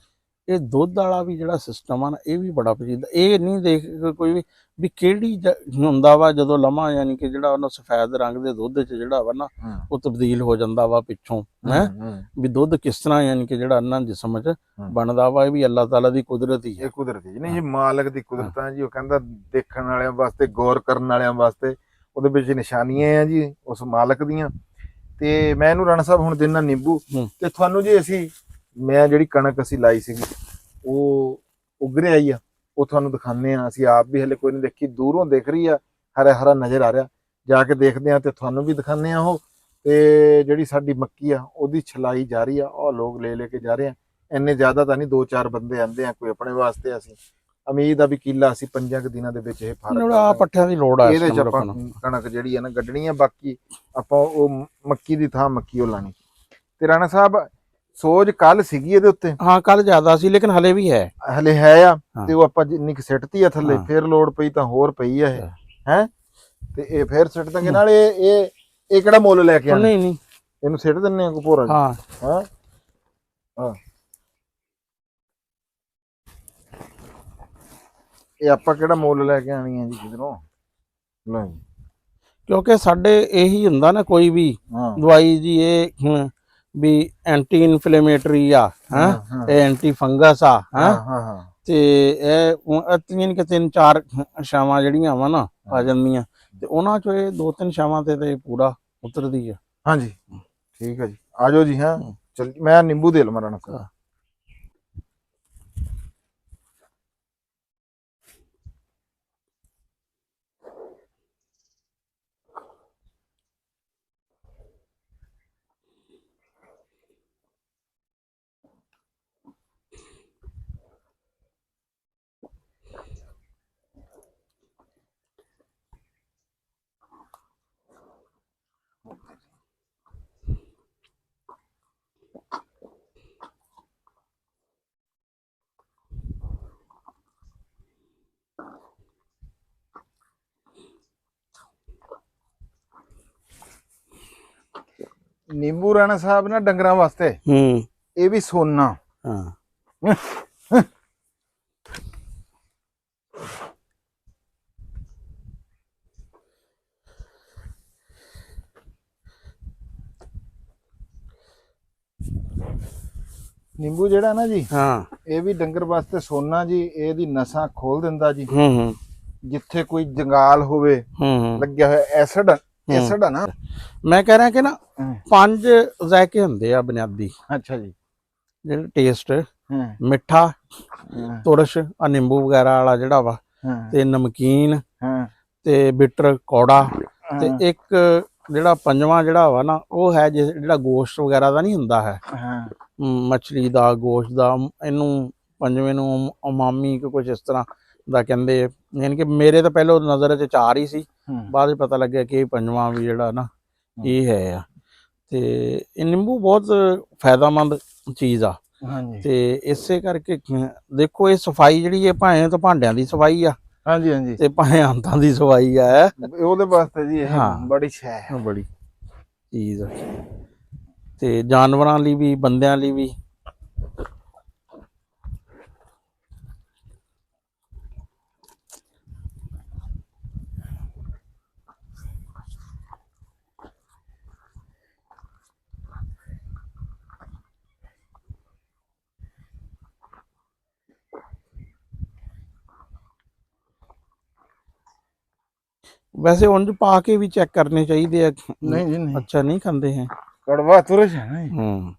ਇਹ ਦੁੱਧ ਵਾਲਾ ਵੀ ਜਿਹੜਾ ਸਿਸਟਮ ਆ ਨਾ ਇਹ ਵੀ ਬੜਾ ਪਚੀਦਾ। ਇਹ ਨਹੀਂ ਦੇਖ ਕੋਈ ਵੀ ਕਿਹੜੀ ਹੁੰਦਾ ਵਾ ਜਦੋਂ ਲਮਾ ਯਾਨੀ ਕਿ ਜਿਹੜਾ ਉਹਨਾਂ ਸਫੈਦ ਰੰਗ ਦੇ ਦੁੱਧ 'ਚ ਜਿਹੜਾ ਵਾ ਨਾ ਉਹ ਤਬਦੀਲ ਹੋ ਜਾਂਦਾ ਵਾ ਪਿੱਛੋਂ, ਹੈ ਵੀ ਦੁੱਧ ਕਿਸ ਤਰ੍ਹਾਂ ਯਾਨੀ ਕਿ ਜਿਹੜਾ ਇਹਨਾਂ ਜਿਸਮ 'ਚ ਬਣਦਾ ਵਾ, ਇਹ ਵੀ ਅੱਲਾਹ ਤਾਲਾ ਦੀ ਕੁਦਰਤ ਹੀ ਹੈ। ਇਹ ਕੁਦਰਤੀ ਨਹੀਂ ਜੀ, ਮਾਲਕ ਦੀ ਕੁਦਰਤ ਆ ਜੀ। ਉਹ ਕਹਿੰਦਾ ਦੇਖਣ ਵਾਲਿਆਂ ਵਾਸਤੇ, ਗੌਰ ਕਰਨ ਵਾਲਿਆਂ ਵਾਸਤੇ ਉਹਦੇ ਵਿੱਚ ਨਿਸ਼ਾਨੀਆਂ ਆ ਜੀ ਉਸ ਮਾਲਕ ਦੀਆਂ। ਤੇ ਮੈਂ ਇਹਨੂੰ ਰਾਣਾ ਸਾਹਿਬ ਹੁਣ ਦੇਣਾ ਨਿੰਬੂ। ਤੇ ਤੁਹਾਨੂੰ ਜੀ ਮੈਂ ਜਿਹੜੀ ਕਣਕ ਅਸੀਂ ਲਾਈ ਸੀਗੀ ਉਹ ਉਗਰੇ ਆਈ ਆ, ਉਹ ਤੁਹਾਨੂੰ ਦਿਖਾਉਂਦੇ ਆ। ਅਸੀਂ ਆਪ ਵੀ ਹਲੇ ਕੋਈ ਨਹੀਂ ਦੇਖੀ, ਦੂਰੋਂ ਦੇਖ ਰਹੀ ਆ, ਹਰਾ ਹਰਾ ਨਜ਼ਰ ਆ ਰਿਹਾ, ਜਾ ਕੇ ਦੇਖਦੇ ਆ ਤੇ ਤੁਹਾਨੂੰ ਵੀ ਦਿਖਾਉਂਦੇ ਆ। ਉਹ ਤੇ ਜਿਹੜੀ ਸਾਡੀ ਮੱਕੀ ਆ ਉਹਦੀ ਛਲਾਈ ਜਾ ਰਹੀ ਆ, ਉਹ ਲੋਕ ਲੈ ਕੇ ਜਾ ਰਹੇ ਆ। ਇੰਨੇ ਜ਼ਿਆਦਾ ਤਾਂ ਨਹੀਂ, 2-4 ਬੰਦੇ ਆਂਦੇ ਆ, ਕੋਈ ਆਪਣੇ ਵਾਸਤੇ। ਅਸੀਂ ਉਮੀਦ ਆ ਵੀ ਕਿੱਲਾ ਅਸੀਂ 5 ਦਿਨਾਂ ਦੇ ਵਿੱਚ ਇਹ ਫਾਰਮ ਪੱਠਿਆਂ ਦੀ ਲੋੜ ਆ, ਇਹਦੇ ਚ ਆਪਾਂ ਕਣਕ ਜਿਹੜੀ ਆ ਨਾ ਗੱਡਣੀ ਆ, ਬਾਕੀ ਆਪਾਂ ਉਹ ਮੱਕੀ ਦੀ ਥਾਂ ਮੱਕੀ ਉਹ ਲਾਣੀ। ਤੇ ਰਾਣਾ ਸਾਹਿਬ ਸੋਜ ਕੱਲ ਸੀਗੀ ਇਹਦੇ ਉੱਤੇ, ਹਾਂ ਕੱਲ ਜ਼ਿਆਦਾ ਸੀ ਲੇਕਿਨ ਹਲੇ ਵੀ ਹੈ ਆ। ਤੇ ਉਹ ਆਪਾਂ ਜਿੰਨੀ ਸਿੱਟਤੀ ਆ ਥੱਲੇ, ਫੇਰ ਲੋੜ ਪਈ ਤਾਂ ਹੋਰ ਪਈ ਆ ਇਹ, ਹੈ ਤੇ ਇਹ ਫੇਰ ਸਿੱਟ ਦਾਂਗੇ। ਨਾਲ ਇਹ ਕਿਹੜਾ ਮੁੱਲ ਲੈ ਕੇ ਆਣਾ? ਨਹੀਂ ਇਹਨੂੰ ਸਿੱਟ ਦਿੰਨੇ ਆ ਭੋਰਾ। ਹਾਂ ਇਹ ਆਪਾਂ ਕਿਹੜਾ ਮੁੱਲ ਲੈ ਕੇ ਆਣੀ ਆ ਜੀ ਕਿਧਰੋਂ? ਲਓ ਜੀ, ਕਿਉਂਕਿ ਸਾਡੇ ਇਹੀ ਹੁੰਦਾ ਨਾ ਕੋਈ ਵੀ ਦਵਾਈ ਜੀ, ਇਹ ਵੀ ਐਂਟੀ ਇਨਫਲੇਮੇਟਰੀ ਆ, ਇਹ ਐਂਟੀ ਫੰਗਸ ਆ, ਤੇ ਇਹ 3-4 ਛਾਵਾਂ ਜਿਹੜੀਆਂ ਵਾ ਨਾ ਆ ਜਾਂਦੀਆਂ, ਤੇ ਉਹਨਾਂ ਚੋਂ ਇਹ 2-3 ਛਾਵਾਂ ਤੇ ਪੂਰਾ ਉਤਰਦੀ ਆ। ਹਾਂਜੀ ਠੀਕ ਹੈ ਜੀ, ਆ ਜਾਓ ਜੀ। ਹਾਂ ਚਲ ਮੈਂ ਨਿੰਬੂ ਦੇ ਲਵਾਂ ਰਾਣਾ ਸਾਹਿਬ। ਨਿੰਬੂ ਰਾਣਾ ਸਾਹਿਬ ਨਾ ਡੰਗਰਾਂ ਵਾਸਤੇ ਇਹ ਵੀ ਸੋਨਾ। ਨਿੰਬੂ ਜਿਹੜਾ ਨਾ ਜੀ, ਇਹ ਵੀ ਡੰਗਰ ਵਾਸਤੇ ਸੋਨਾ ਜੀ। ਇਹਦੀ ਨਸਾਂ ਖੋਲ ਦਿੰਦਾ ਜੀ। ਜਿੱਥੇ ਕੋਈ ਜੰਗਾਲ ਹੋਵੇ ਲੱਗਿਆ ਹੋਇਆ ਐਸਿਡ ਆ ਨਾ, ਮੈਂ ਕਹਿ ਰਿਹਾ ਕਿ ਨਾ 5 ਜ਼ਾਇਕੇ ਹੁੰਦੇ ਆ ਬੁਨਿਆਦੀ। ਅੱਛਾ ਜੀ, ਜਿਹੜਾ ਟੇਸਟ ਮਿੱਠਾ, ਤੁਰਸ਼, ਆ ਨਿੰਬੂ ਵਗੈਰਾ ਵਾਲਾ ਜਿਹੜਾ ਵਾ, ਤੇ ਨਮਕੀਨ, ਤੇ ਬਿਟਰ ਕੌੜਾ, ਤੇ ਇੱਕ ਜਿਹੜਾ 5ਵਾਂ ਜਿਹੜਾ ਵਾ ਨਾ ਉਹ ਹੈ ਜਿਹੜਾ ਗੋਸ਼ਤ ਵਗੈਰਾ ਦਾ ਨਹੀਂ ਹੁੰਦਾ ਹੈ, ਮਛਲੀ ਦਾ, ਗੋਸ਼ਤ ਦਾ। ਇਹਨੂੰ 5ਵੇਂ ਨੂੰ ਉਮਾਮੀ ਕੁਝ ਇਸ ਤਰ੍ਹਾਂ ਦਾ ਕਹਿੰਦੇ। ਯਾਨੀ ਕਿ ਮੇਰੇ ਤਾਂ ਪਹਿਲਾਂ ਨਜ਼ਰ 'ਚ 4 ਹੀ ਸੀ, ਬਾਅਦ 'ਚ ਪਤਾ ਲੱਗਿਆ ਕਿ 5ਵਾਂ ਵੀ ਜਿਹੜਾ ਨਾ ਇਹ ਹੈ ਆ। ਤੇ ਇਹ ਨਿੰਬੂ ਬਹੁਤ ਫਾਇਦਾਮੰਦ ਚੀਜ਼ ਆ। ਤੇ ਇਸੇ ਕਰਕੇ ਦੇਖੋ ਇਹ ਸਫਾਈ ਜਿਹੜੀ ਹੈ ਭਾਵੇਂ ਤਾਂ ਭਾਂਡਿਆਂ ਦੀ ਸਫਾਈ ਆ, ਤੇ ਭਾਵੇਂ ਅੰਤਾਂ ਦੀ ਸਫਾਈ ਆ, ਉਹਦੇ ਵਾਸਤੇ ਜੀ ਇਹ ਬੜੀ ਸ਼ੈ ਹੈ, ਬੜੀ ਚੀਜ਼ ਆ। ਤੇ ਜਾਨਵਰਾਂ ਲਈ ਵੀ, ਬੰਦਿਆਂ ਲਈ ਵੀ ਵੈਸੇ ਉਂਝ ਪਾ ਕੇ ਵੀ ਚੈੱਕ ਕਰਨੇ ਚਾਹੀਦੇ ਆ। ਨਹੀਂ ਜੀ ਨਹੀਂ, ਅੱਛਾ ਨਹੀਂ ਖਾਂਦੇ ਹੈ। ਕੜਵਾ ਤੁਰਸ਼ ਹੈ ਨਾ ਜੀ।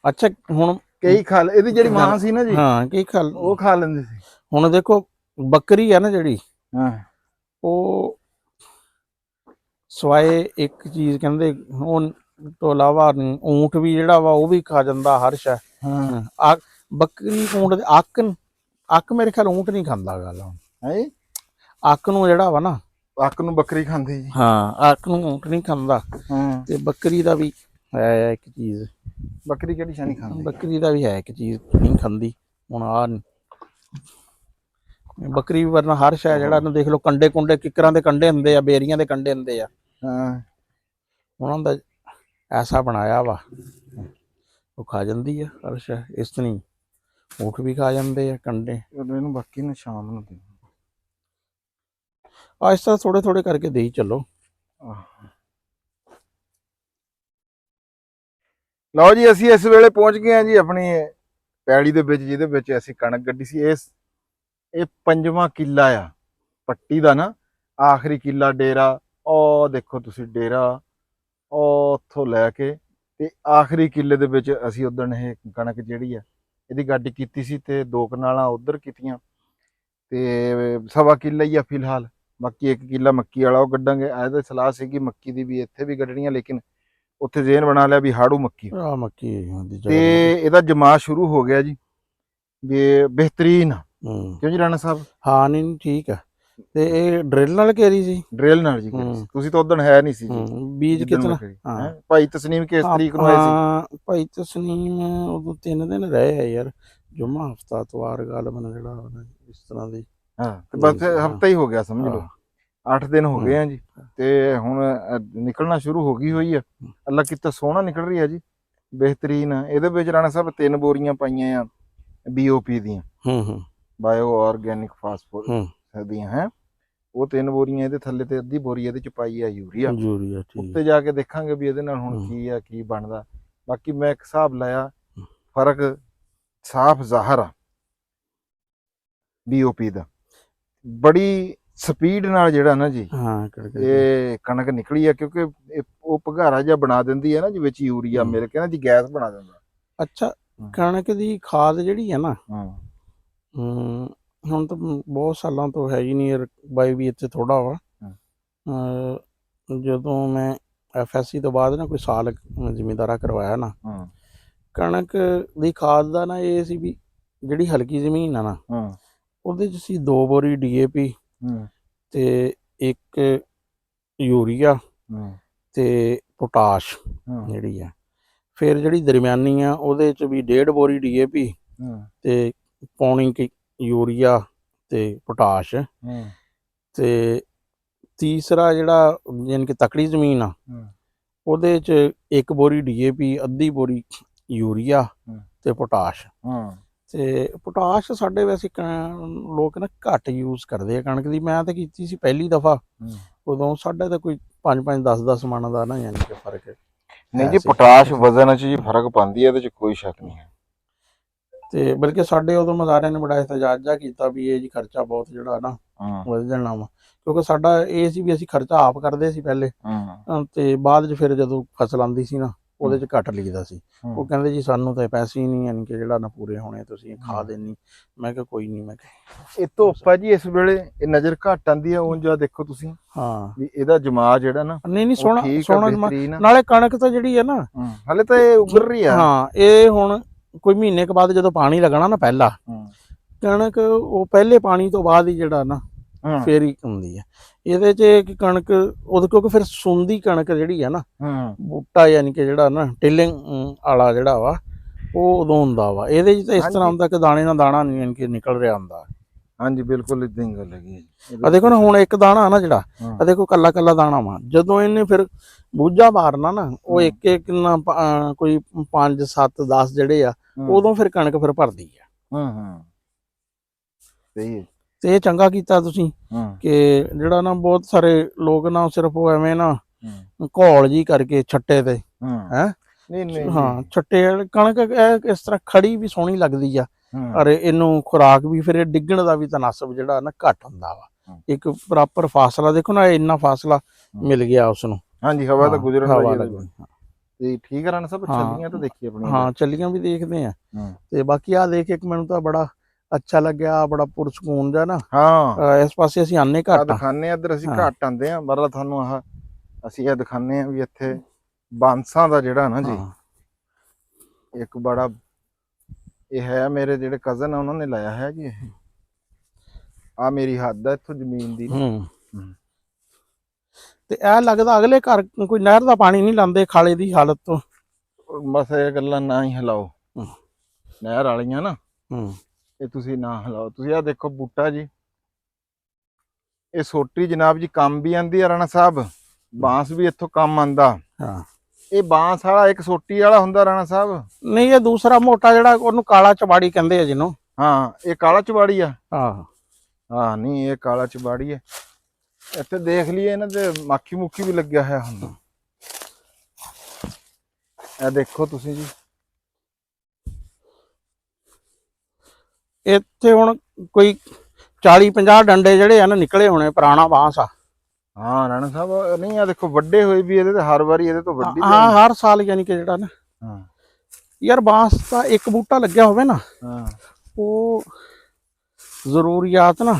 ਅੱਛਾ ਹੁਣ ਕਈ ਖਾ ਇਹਦੀ ਜਿਹੜੀ ਮਾਂ ਸੀ ਨਾ ਜੀ, ਹਾਂ ਕਈ ਉਹ ਖਾ ਲੈਂਦੇ ਸੀ। ਹੁਣ ਦੇਖੋ ਬੱਕਰੀ ਆ ਨਾ ਜਿਹੜੀ, ਹਾਂ ਉਹ ਸਵਾਏ ਇੱਕ ਚੀਜ਼ ਕਹਿੰਦੇ ਉਹ ਤੋਂ ਇਲਾਵਾ ਊਂਠ ਵੀ ਜਿਹੜਾ ਵਾ ਉਹ ਵੀ ਖਾ ਜਾਂਦਾ ਹਰਸ਼ ਹੈ। ਹਾਂ ਬੱਕਰੀ ਊਂਠ ਦੇ ਅੱਕ ਮੇਰੇ ਖਿਆਲ ਊਂਠ ਨਹੀਂ ਖਾਂਦਾ ਗੱਲ ਹੈ। ਅੱਕ ਨੂੰ ਜਿਹੜਾ ਵਾ ਨਾ, ਅੱਕ ਨੂੰ ਬੱਕਰੀ ਖਾਂਦੀ ਜੀ। ਹਾਂ ਅੱਕ ਨੂੰ ਊਂਠ ਨਹੀਂ ਖਾਂਦਾ। ਹਾਂ ਤੇ ਬੱਕਰੀ ਦਾ ਵੀ ਹੈ ਇੱਕ ਚੀਜ਼, ਬੱਕਰੀ ਕਿਹੜੀ ਸ਼ਾਨੀ ਖਾਂਦੀ? ਬੱਕਰੀ ਦਾ ਵੀ ਹੈ ਇੱਕ ਚੀਜ਼ ਨਹੀਂ ਖਾਂਦੀ। ਹੁਣ ਆ ਬੱਕਰੀ ਵੀ ਵਰਨਾ ਹਰਸ਼ ਹੈ ਜਿਹੜਾ ਨੂੰ ਦੇਖ ਲਓ, ਕੰਡੇ ਕੁੰਡੇ ਕਿੱਕਰਾਂ ਦੇ ਕੰਡੇ ਹੁੰਦੇ ਆ, ਬੇਰੀਆਂ ਦੇ ਕੰਡੇ ਹੁੰਦੇ ਆ, ਹਾਂ ਉਹਨਾਂ ਦਾ ਐਸਾ ਬਣਾਇਆ ਵਾ, ਉਹ ਖਾ ਜਾਂਦੀ ਆ ਹਰਸ਼ ਹੈ। ਇਸ ਤਰ੍ਹਾਂ ਊਠ ਵੀ ਖਾ ਜਾਂਦੇ ਆ ਕੰਡੇ। ਇਹਨੂੰ ਬਾਕੀ ਨੂੰ ਸ਼ਾਮ ਨੂੰ ਦੇ ਇਸ ਤਰ੍ਹਾਂ ਥੋੜੇ ਥੋੜੇ ਕਰਕੇ ਦੇਈ ਚੱਲੋ। ਲਓ ਜੀ, ਅਸੀਂ ਇਸ ਵੇਲੇ ਪਹੁੰਚ ਗਏ ਹਾਂ ਜੀ ਆਪਣੀ ਪੈੜੀ ਦੇ ਵਿੱਚ, ਜਿਹਦੇ ਵਿੱਚ ਅਸੀਂ ਕਣਕ ਗੱਡੀ ਸੀ। ਇਹ 5ਵਾਂ ਕਿੱਲਾ ਆ ਪੱਟੀ ਦਾ ਨਾ, ਆਖਰੀ ਕਿੱਲਾ ਡੇਰਾ। ਉਹ ਦੇਖੋ ਤੁਸੀਂ ਡੇਰਾ, ਉਹ ਉੱਥੋਂ ਲੈ ਕੇ ਤੇ ਆਖਰੀ ਕਿੱਲੇ ਦੇ ਵਿੱਚ ਅਸੀਂ ਉਦਣ ਇਹ ਕਣਕ ਜਿਹੜੀ ਆ ਇਹਦੀ ਗੱਡੀ ਕੀਤੀ ਸੀ, ਤੇ 2 ਕਨਾਲਾਂ ਉਧਰ ਕੀਤੀਆਂ, ਤੇ 1.25 ਕਿੱਲਾ ਹੀ ਆ ਫਿਲਹਾਲ। ਬਾਕੀ 1 ਕਿੱਲਾ ਮੱਕੀ ਵਾਲਾ ਉਹ ਕੱਢਾਂਗੇ। ਇਹਦੀ ਸਲਾਹ ਸੀਗੀ ਮੱਕੀ ਦੀ ਵੀ ਇੱਥੇ ਵੀ ਕੱਢਣੀਆਂ, ਲੇਕਿਨ ਉੱਥੇ ਜ਼ੇਨ ਬਣਾ ਲਿਆ ਵੀ ਹਾੜੂ ਮੱਕੀ ਤੇ ਇਹਦਾ ਜਮਾ ਸ਼ੁਰੂ ਹੋ ਗਿਆ ਜੀ। ਵੀ ਬਿਹਤਰੀਨ ਕਿਉਂ ਜੀ ਰਾਣਾ ਸਾਹਿਬ? ਹਾਂ ਨਹੀਂ ਠੀਕ ਆ। ਤੇ ਇਹ ਡਰਿਲ ਨਾਲ ਕੇਰੀ ਸੀ? ਡਰਿਲ ਨਾਲ ਜੀ। ਤੁਸੀਂ ਤਾਂ ਉਦੋਂ ਹੈ ਨਹੀਂ ਸੀ ਜੀ। ਬੀਜ ਕਿਤਨਾ? ਭਾਈ ਤਸਨੀਮ ਕਿਸ ਤਰੀਕ ਨੂੰ ਆਏ ਸੀ? ਭਾਈ ਤਸਨੀਮ ਉਦੋਂ 3 ਦਿਨ ਰਹੇ ਆ ਯਾਰ, ਜੁਮਾ ਹਫਤਾ ਤਵਾਰ ਗੱਲ ਬਣ ਜਿਹੜਾ ਇਸ ਤਰ੍ਹਾਂ ਦੀ। ਹਾਂ ਤੇ ਬਸ ਹਫਤਾ ਹੀ ਹੋ ਗਿਆ ਸਮਝ ਲਓ, 8 ਦਿਨ ਹੋ ਗਏ ਆ ਜੀ। ਤੇ ਹੁਣ ਨਿਕਲਣਾ ਸ਼ੁਰੂ ਹੋ ਗਈ ਹੋਈ ਆ। ਅੱਲਾ ਕੀਤਾ ਸੋਹਣਾ ਨਿਕਲ ਰਹੀ ਆ ਜੀ, ਬਿਹਤਰੀਨ ਆ। ਇਹਦੇ ਵਿੱਚ ਰਾਣਾ ਸਾਹਿਬ 3 ਬੋਰੀਆਂ ਪਾਈਆਂ ਆ BOP ਦੀਆਂ, ਬਾਇਓ ਆਰਗੈਨਿਕ ਫਾਸਫੋਰਸ ਦੀਆਂ ਹੈ। ਉਹ 3 ਬੋਰੀਆਂ ਇਹਦੇ ਥੱਲੇ, ਤੇ ਅੱਧੀ ਬੋਰੀ ਇਹਦੇ ਚ ਪਾਈ ਆ ਯੂਰੀਆ। ਉੱਤੇ ਜਾ ਕੇ ਦੇਖਾਂਗੇ ਵੀ ਇਹਦੇ ਨਾਲ ਹੁਣ ਕੀ ਆ, ਕੀ ਬਣਦਾ। ਬਾਕੀ ਮੈਂ ਇੱਕ ਹਿਸਾਬ ਲਾਇਆ, ਫਰਕ ਸਾਫ਼ ਜ਼ਾਹਰ ਆ BOP ਦਾ। ਬੜੀ ਸਪੀਡ ਨਾਲ ਜਿਹੜਾ ਨਾ ਜੀ ਇਹ ਕਣਕ ਨਿਕਲੀ ਆ, ਕਿਉਂਕਿ ਉਹ ਭਗਾਰਾ ਜਿਹਾ ਬਣਾ ਦਿੰਦੀ ਹੈ ਨਾ ਜੀ ਵਿੱਚ ਯੂਰੀਆ ਮਿਲ ਕੇ ਨਾ ਜੀ, ਗੈਸ ਬਣਾ ਦਿੰਦਾ। ਅੱਛਾ ਕਣਕ ਦੀ ਖਾਦ ਜਿਹੜੀ ਹੈ ਨਾ, ਹੁਣ ਤਾਂ ਬਹੁਤ ਸਾਲਾਂ ਤੋਂ ਹੈ ਹੀ ਨਹੀਂ, ਬਾਈ ਵੀ ਇੱਥੇ ਥੋੜਾ ਵਾ। ਜਦੋਂ ਮੈਂ FSC ਤੋਂ ਬਾਅਦ ਨਾ ਕੋਈ ਸਾਲ ਜ਼ਿਮੀਂਦਾਰਾ ਕਰਵਾਇਆ ਨਾ, ਕਣਕ ਦੀ ਖਾਦ ਦਾ ਨਾ ਇਹ ਸੀ ਵੀ ਜਿਹੜੀ ਹਲਕੀ ਜ਼ਮੀਨ ਆ ਨਾ, ਉਹਦੇ 'ਚ ਸੀ 2 ਬੋਰੀ DAP ਤੇ 1 ਯੂਰੀਆ ਤੇ ਪੋਟਾਸ਼ ਜਿਹੜੀ ਆ। ਫਿਰ ਜਿਹੜੀ ਦਰਮਿਆਨੀ ਆ ਉਹਦੇ 'ਚ ਵੀ 1.5 ਬੋਰੀ DAP ਤੇ 1.25 ਯੂਰੀਆ ਤੇ ਪੋਟਾਸ਼। ਤੇ ਤੀਸਰਾ ਜਿਹੜਾ ਯਾਨੀ ਕਿ ਤਕੜੀ ਜ਼ਮੀਨ ਆ, ਉਹਦੇ 'ਚ 1 ਬੋਰੀ DAP, ਅੱਧੀ ਬੋਰੀ ਯੂਰੀਆ ਤੇ ਪੋਟਾਸ਼। ਤੇ ਪੋਟਾਸ਼ ਸਾਡੇ ਵੈਸੇ ਲੋਕ ਨਾ ਘੱਟ ਯੂਜ਼ ਕਰਦੇ ਆ ਕਣਕ ਦੀ। ਮੈਂ ਤਾਂ ਕੀਤੀ ਸੀ ਪਹਿਲੀ ਦਫਾ, ਉਦੋਂ ਸਾਡੇ ਤਾਂ ਕੋਈ 5-5 10-10 ਮਣ ਦਾ ਨਾ ਯਾਨੀ ਕਿ ਫਰਕ ਹੈ। ਨਹੀਂ ਜੀ ਪੋਟਾਸ਼ ਵਜ਼ਨ 'ਚ ਜੀ ਫਰਕ ਪਾਉਂਦੀ ਹੈ, ਇਹਦੇ 'ਚ ਕੋਈ ਸ਼ੱਕ ਨਹੀਂ ਹੈ। ਤੇ ਬਲਕਿ ਸਾਡੇ ਉਦੋਂ ਮਜ਼ਾਰਿਆਂ ਨੇ ਬੜਾ ਇhtਜਾਜ ਜਿਹਾ ਕੀਤਾ ਵੀ ਇਹ ਜੀ ਖਰਚਾ ਬਹੁਤ ਜਿਹੜਾ ਨਾ ਵਧ ਜਾਣਾ ਵਾ, ਕਿਉਂਕਿ ਸਾਡਾ ਇਹ ਸੀ ਵੀ ਅਸੀਂ ਖਰਚਾ ਆਪ ਕਰਦੇ ਸੀ ਪਹਿਲੇ, ਤੇ ਬਾਅਦ 'ਚ ਫਿਰ ਜਦੋਂ ਫਸਲ ਆਉਂਦੀ ਸੀ ਨਾ ਉਹਦੇ 'ਚ ਘੱਟ ਲਿਖਦਾ ਸੀ। ਉਹ ਕਹਿੰਦੇ ਜੀ ਸਾਨੂੰ ਤਾਂ ਪੈਸੇ ਹੀ ਨਹੀਂ ਯਾਨੀ ਕਿ ਜਿਹੜਾ ਨਾ ਪੂਰੇ ਹੋਣੇ, ਤੁਸੀਂ ਖਾ ਦੇਣੀ। ਮੈਂ ਕਿਹਾ ਕੋਈ ਨਹੀਂ। ਮੈਂ ਕਿਹਾ ਇਹ ਧੁੱਪ ਜੀ ਇਸ ਵੇਲੇ ਇਹ ਨਜ਼ਰ ਘੱਟ ਆਉਂਦੀ ਆ, ਉਂਝ ਦੇਖੋ ਤੁਸੀਂ ਵੀ ਇਹਦਾ ਜਮਾ ਜਿਹੜਾ ਨਾ ਨਹੀਂ ਸੋਹਣਾ ਨਾਲੇ ਕਣਕ ਤਾਂ ਜਿਹੜੀ ਹੈ ਨਾ ਹਲੇ ਤਾਂ ਇਹ ਉੱਗਰ ਰਹੀ ਆ। ਹਾਂ ਇਹ ਹੁਣ ਕੋਈ ਮਹੀਨੇ ਕੁ ਬਾਅਦ ਜਦੋਂ ਪਾਣੀ ਲੱਗਣਾ ਨਾ ਪਹਿਲਾ, ਕਣਕ ਉਹ ਪਹਿਲੇ ਪਾਣੀ ਤੋਂ ਬਾਅਦ ਹੀ ਜਿਹੜਾ ਨਾ ਫੇਰ ਹੀ ਹੁੰਦੀ ਹੈ। ਇਹਦੇ 'ਚ ਕਣਕ ਉਦੋਂ ਕਿਉਂਕਿ ਫਿਰ ਸੁੰਦੀ ਕਣਕ ਜਿਹੜੀ ਆ ਨਾ, ਬੂਟਾ ਯਾਨੀ ਕਿ ਜਿਹੜਾ ਨਾ ਟਿਲਿੰਗ ਵਾਲਾ ਜਿਹੜਾ ਵਾ ਉਹ ਉਦੋਂ ਹੁੰਦਾ ਵਾ। ਇਹਦੇ 'ਚ ਤਾਂ ਇਸ ਤਰ੍ਹਾਂ ਹੁੰਦਾ ਕਿ ਦਾਣੇ ਨਾਲ ਦਾਣਾ ਨਹੀਂ ਯਾਨੀ ਕਿ ਨਿਕਲ ਰਿਹਾ ਹੁੰਦਾ। ਹਾਂਜੀ ਬਿਲਕੁਲ ਇਦਾਂ ਹੀ ਗੱਲ ਹੈਗੀ। ਆ ਦੇਖੋ ਨਾ ਹੁਣ ਇੱਕ ਦਾਣਾ ਨਾ ਜਿਹੜਾ ਆ ਦੇਖੋ ਕੱਲਾ ਕੱਲਾ ਦਾਣਾ ਵਾ, ਜਦੋਂ ਇਹਨੇ ਫਿਰ ਬੂਝਾ ਮਾਰਨਾ ਨਾ, ਉਹ ਇੱਕ ਨਾ ਕੋਈ 5 7 10 ਜਿਹੜੇ ਆ, ਉਦੋਂ ਫਿਰ ਕਣਕ ਫਿਰ ਭਰਦੀ ਆ। ਸਹੀ ਹੈ। ਤੇ ਇਹ ਚੰਗਾ ਕੀਤਾ ਤੁਸੀਂ ਕਿ ਜਿਹੜਾ ਨਾ ਬਹੁਤ ਸਾਰੇ ਲੋਕ ਨਾ ਸਿਰਫ ਉਹ ਐਵੇਂ ਨਾ ਘੋਲ ਜੀ ਕਰਕੇ ਛੱਟੇ ਤੇ ਹੈ। ਹਾਂ ਛੱਟੇ ਕਣਕ ਇਸ ਤਰ੍ਹਾਂ ਖੜੀ ਵੀ ਸੋਹਣੀ ਲੱਗਦੀ ਆ, ਔਰ ਇਹਨੂੰ ਖੁਰਾਕ ਵੀ ਫਿਰ ਡਿੱਗਣ ਦਾ ਵੀ ਤਨਾਸਬ ਜਿਹੜਾ ਨਾ ਘੱਟ ਹੁੰਦਾ ਵਾ। ਇੱਕ ਪ੍ਰੋਪਰ ਫਾਸਲਾ ਦੇਖੋ ਨਾ, ਇੰਨਾ ਫਾਸਲਾ ਮਿਲ ਗਿਆ ਉਸ ਨੂੰ। ਹਾਂਜੀ ਹਵਾ ਤਾਂ ਗੁਜ਼ਰਨ ਹਵਾ ਵਾਲੀ ਲੱਗੀ। ਤੇ ਠੀਕ ਆ ਰਾਣਾ ਸਾਹਿਬ, ਛੱਲੀਆਂ ਤਾਂ ਦੇਖੀ ਆਪਣੀਆਂ। ਹਾਂ ਚੱਲੀਆਂ ਵੀ ਦੇਖਦੇ ਆ। ਹੂੰ। ਤੇ ਬਾਕੀ ਆ ਦੇਖ ਇੱਕ ਮੈਨੂੰ ਤਾਂ ਬੜਾ ਅੱਛਾ ਲੱਗਿਆ, ਬੜਾ ਪੁਰਸਕੂਨ ਜਿਹਾ ਨਾ। ਹਾਂ ਇਸ ਪਾਸੇ ਅਸੀਂ ਆਨੇ ਆ ਘੱਟ ਆ। ਦਿਖਾਣੇ ਆ ਇੱਧਰ, ਅਸੀਂ ਹਾਂ। ਘੱਟ ਆਂਦੇ ਆ ਮਰਲਾ ਤੁਹਾਨੂੰ ਆਹ ਅਸੀਂ ਇਹ ਦਿਖਾਣੇ ਆ ਵੀ ਇੱਥੇ ਬਾਂਸਾਂ ਦਾ ਜਿਹੜਾ ਨਾ ਜੀ ਹਾਂ। ਇੱਕ ਬੜਾ ਇਹ ਹੈ, ਮੇਰੇ ਜਿਹੜੇ ਕਜ਼ਨ ਆ ਉਹਨਾਂ ਨੇ ਲਾਇਆ ਹੈ ਜੀ। ਇਹ ਆ ਮੇਰੀ ਹੱਦ ਆ ਇੱਥੋਂ ਜ਼ਮੀਨ ਦੀ। ਹੂੰ। ਤੇ ਇਹ ਲੱਗਦਾ ਅਗਲੇ ਘਰ ਕੋਈ ਨਹਿਰ ਦਾ ਪਾਣੀ ਨਹੀਂ ਲਾਂਦੇ ਖਾਲੇ ਦੀ ਹਾਲਤ ਤੋਂ। ਬਸ ਇਹ ਗੱਲਾਂ ਨਾ ਹੀ ਹਿਲਾਓ, ਹੂੰ। ਨਹਿਰ ਵਾਲੀਆਂ ਨਾ ਹੂੰ। ਇਹ ਤੁਸੀਂ ਨਾ ਹਿਲਾਓ। ਤੁਸੀਂ ਆ ਦੇਖੋ ਬੂਟਾ ਜੀ, ਇਹ ਸੋਟੀ ਜਨਾਬ ਜੀ ਕੰਮ ਵੀ ਆਂਦੀ ਆ ਰਾਣਾ ਸਾਹਿਬ, ਬਾਂਸ ਵੀ ਇੱਥੋਂ ਕੰਮ ਆਂਦਾ। ਹਾਂ। ਇਹ ਬਾਂਸ ਵਾਲਾ ਇੱਕ ਸੋਟੀ ਵਾਲਾ ਹੁੰਦਾ ਰਾਣਾ ਸਾਹਿਬ। ਨਹੀਂ ਇਹ ਦੂਸਰਾ ਮੋਟਾ ਜਿਹੜਾ ਉਹਨੂੰ ਕਾਲਾ ਚਬਾੜੀ ਕਹਿੰਦੇ ਆ ਜਿਹਨੂੰ। ਹਾਂ ਇਹ ਕਾਲਾ ਚਬਾੜੀ ਆ। ਆਹ ਹਾਂ ਨਹੀਂ ਇਹ ਕਾਲਾ ਚਬਾੜੀ ਹੈ। ਇੱਥੇ ਦੇਖ ਲਈਏ ਇਹਨਾਂ ਤੇ ਮਾਖੀ ਮੁੱਖੀ ਵੀ ਲੱਗਿਆ ਹੋਇਆ ਹੁੰਦਾ। ਇਹ ਦੇਖੋ ਤੁਸੀਂ ਜੀ, ਇੱਥੇ ਹੁਣ ਕੋਈ 40-50 ਡੰਡੇ ਜਿਹੜੇ ਆ ਨਾ ਨਿਕਲੇ ਹੋਣੇ, ਪੁਰਾਣਾ ਬਾਂਸ ਆ। ਹਾਂ ਰਾਣਾ ਸਾਹਿਬ ਨਹੀਂ ਆ ਦੇਖੋ ਵੱਡੇ ਹੋਏ ਵੀ ਇਹਦੇ ਤੇ, ਹਰ ਵਾਰੀ ਇਹਦੇ ਤੋਂ ਵੱਡੀ। ਹਾਂ ਹਰ ਸਾਲ ਯਾਨੀ ਕਿ ਜਿਹੜਾ ਨਾ ਹਾਂ ਯਾਰ ਬਾਂਸ ਦਾ ਇੱਕ ਬੂਟਾ ਲੱਗਿਆ ਹੋਵੇ ਨਾ, ਹਾਂ ਉਹ ਜ਼ਰੂਰੀਆਤ ਨਾ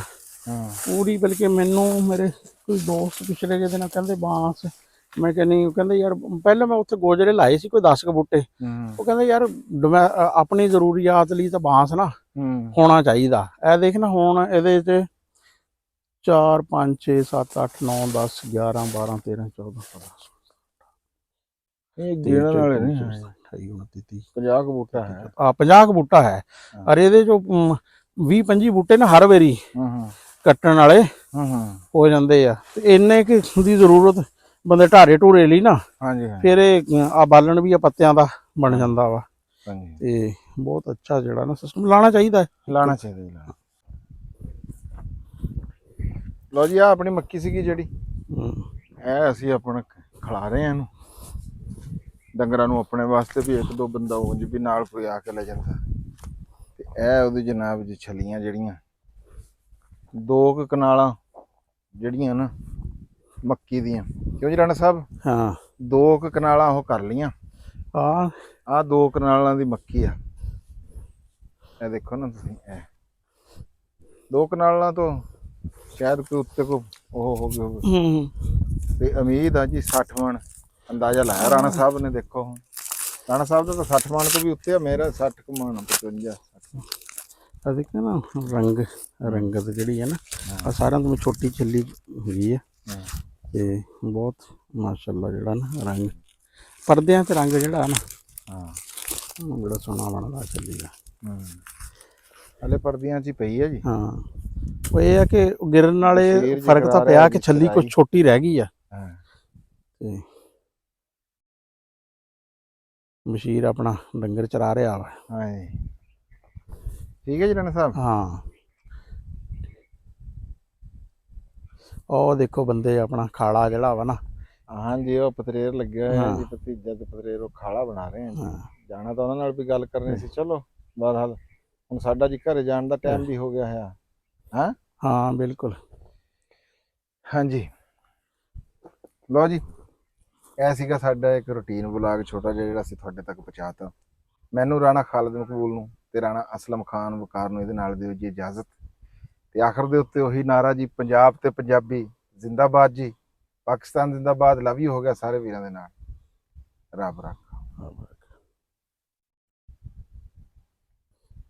ਹਾਂ ਪੂਰੀ। ਬਲਕਿ ਮੈਨੂੰ ਮੇਰੇ ਕੋਈ ਦੋਸਤ ਪਿਛਲੇ ਜਿਹੇ ਦਿਨ ਕਹਿੰਦੇ ਬਾਂਸ, ਮੈਂ ਕਿਹਾ ਨਹੀਂ, ਉਹ ਕਹਿੰਦੇ ਯਾਰ ਪਹਿਲਾਂ ਮੈਂ ਉੱਥੇ ਗੋਜਰੇ ਲਾਏ ਸੀ ਕੋਈ 10 ਕੁ ਬੂਟੇ। ਉਹ ਕਹਿੰਦੇ ਯਾਰ ਆਪਣੀ ਜ਼ਰੂਰੀਆਤ ਲਈ ਤਾਂ ਬਾਂਸ ਨਾ ਹੋਣਾ ਚਾਹੀਦਾ। ਇਹ ਦੇਖ ਨਾ ਹੁਣ ਇਹਦੇ ਤੇ 4 5 6 7 8 9 10 11 12 13 14 15 ਇਹ ਗਿਣਨ ਵਾਲੇ ਨਹੀਂ ਹੈ। 28 29 30 50 ਕੁ ਬੂਟਾ ਹੈ। 50 ਕੁ ਬੂਟਾ ਹੈ। ਅਰੇ ਇਹਦੇ ਚੋਂ 20 25 ਬੂਟੇ ਨਾ ਹਰ ਵਾਰੀ ਕੱਟਣ ਵਾਲੇ ਹੋ ਜਾਂਦੇ ਆ। ਤੇ ਇੰਨੇ ਕਿ ਦੀ ਜ਼ਰੂਰਤ ਬੰਦੇ ਢਾਰੇ ਢੂਰੇ ਲਈ ਨਾ। ਹਾਂਜੀ ਫਿਰ ਇਹ ਆ ਬਾਲਣ ਵੀ ਆ ਪੱਤਿਆਂ ਦਾ ਬਣ ਜਾਂਦਾ ਵਾ। ਹਾਂਜੀ ਤੇ ਬਹੁਤ ਅੱਛਾ ਜਿਹੜਾ ਨਾ ਸਿਸਟਮ ਲਾਣਾ ਚਾਹੀਦਾ ਹੈ। ਲਾਣਾ ਚਾਹੀਦਾ ਜੀ, ਲਾਣਾ। ਲਓ ਜੀ ਆ ਆਪਣੀ ਮੱਕੀ ਸੀਗੀ ਜਿਹੜੀ, ਇਹ ਅਸੀਂ ਆਪਣਾ ਖਿਲਾ ਰਹੇ ਆ ਇਹਨੂੰ ਡੰਗਰਾਂ ਨੂੰ ਆਪਣੇ ਵਾਸਤੇ ਵੀ। ਇੱਕ ਦੋ ਬੰਦਾ ਉਂਝ ਵੀ ਨਾਲ ਕੋਈ ਆ ਕੇ ਲੈ ਜਾਂਦਾ। ਤੇ ਇਹ ਉਹਦੀ ਜਨਾਬ ਜੀ ਛਲੀਆਂ ਜਿਹੜੀਆਂ 2 ਕੁ ਕਨਾਲਾਂ ਜਿਹੜੀਆਂ ਨਾ ਮੱਕੀ ਦੀਆਂ, ਕਿਉਂ ਜੀ ਰਾਣਾ ਸਾਹਿਬ? ਹਾਂ 2 ਕੁ ਕਨਾਲਾਂ ਉਹ ਕਰ ਲਈਆਂ। ਆ 2 ਕਨਾਲਾਂ ਦੀ ਮੱਕੀ ਆ। ਇਹ ਦੇਖੋ ਨਾ ਤੁਸੀਂ, ਇਹ 2 ਕਨਾਲਾਂ ਤੋਂ ਸ਼ਾਇਦ ਕੋਈ ਉੱਤੇ ਕੋ ਉਹ ਹੋ ਗਏ। ਤੇ ਉਮੀਦ ਆ ਜੀ 60 ਮਣ ਅੰਦਾਜ਼ਾ ਲਾਇਆ ਰਾਣਾ ਸਾਹਿਬ ਨੇ। ਦੇਖੋ ਹੁਣ ਰਾਣਾ ਸਾਹਿਬ ਦਾ ਤਾਂ 60 ਮਣ ਤੋਂ ਵੀ ਉੱਤੇ ਆ, ਮੇਰਾ 60 ਕੁ ਮਣ 55 60। ਆ ਦੇਖ ਨਾ ਰੰਗਤ ਜਿਹੜੀ ਹੈ ਨਾ, ਆ ਸਾਰਿਆਂ ਤੋਂ ਛੋਟੀ ਛੱਲੀ ਹੋਈ ਹੈ। ਤੇ ਬਹੁਤ ਮਾਸ਼ਾਅੱਲਾ ਜਿਹੜਾ ਨਾ ਰੰਗ ਪਰਦਿਆਂ ਤੇ ਰੰਗ ਜਿਹੜਾ ਨਾ, ਹਾਂ ਬੜਾ ਸੋਹਣਾ ਬਣਦਾ ਛੱਲੀ ਦਾ। ਹਲੇ ਪਰਦਿਆਂ 'ਚ ਹੀ ਪਈ ਹੈ ਜੀ। ਹਾਂ ਉਹ ਇਹ ਹੈ ਕਿ ਗਿਰਨ ਵਾਲੇ ਫਰਕ ਤਾਂ ਪਿਆ ਕਿ ਛੱਲੀ ਕੁਛ ਛੋਟੀ ਰਹਿ ਗਈ ਆ। ਤੇ ਮਸ਼ੀਰ ਆਪਣਾ ਡੰਗਰ ਚਰਾ ਰਿਹਾ ਵਾ। ਹਾਂਜੀ ਠੀਕ ਹੈ ਜੀ ਰਾਣਾ ਸਾਹਿਬ। ਹਾਂ ਉਹ ਦੇਖੋ ਬੰਦੇ ਆਪਣਾ ਖਾਲਾ ਜਿਹੜਾ ਵਾ ਨਾ। ਹਾਂਜੀ ਉਹ ਪਤਰੇਰ ਲੱਗਿਆ ਹੋਇਆ ਜੀ, ਭਤੀਜਾ ਤੇ ਪਤਰੇਰ ਉਹ ਖਾਲਾ ਬਣਾ ਰਹੇ ਆ। ਜਾਣਾ ਤਾਂ ਉਹਨਾਂ ਨਾਲ ਵੀ ਗੱਲ ਕਰਨੀ ਸੀ। ਚਲੋ ਬਹਰਹਾਲ ਹੁਣ ਸਾਡਾ ਜੀ ਘਰੇ ਜਾਣ ਦਾ ਟਾਈਮ ਵੀ ਹੋ ਗਿਆ ਹੈ। ਹਾਂ ਹਾਂ ਬਿਲਕੁਲ। ਹਾਂਜੀ ਲਓ ਜੀ, ਇਹ ਸੀਗਾ ਸਾਡਾ ਇੱਕ ਰੂਟੀਨ ਵਲੌਗ ਛੋਟਾ ਜਿਹਾ ਜਿਹੜਾ ਅਸੀਂ ਤੁਹਾਡੇ ਤੱਕ ਪਹੁੰਚਾਤਾ। ਮੈਨੂੰ ਰਾਣਾ ਖਾਲਿਦ ਮਕਬੂਲ ਨੂੰ ਤੇ ਰਾਣਾ ਅਸਲਮ ਖਾਨ ਵਕਾਰ ਨੂੰ ਇਹਦੇ ਨਾਲ ਦਿਓ ਜੀ ਇਜਾਜ਼ਤ। ਤੇ ਆਖਰ ਦੇ ਉੱਤੇ ਉਹੀ ਨਾਰਾ ਜੀ, ਪੰਜਾਬ ਤੇ ਪੰਜਾਬੀ ਜ਼ਿੰਦਾਬਾਦ ਜੀ, ਪਾਕਿਸਤਾਨ ਜ਼ਿੰਦਾਬਾਦ। ਲਵ ਯੂ ਹੋ ਗਿਆ ਸਾਰੇ ਵੀਰਾਂ ਦੇ ਨਾਲ। ਰੱਬ ਰੱਖਾ।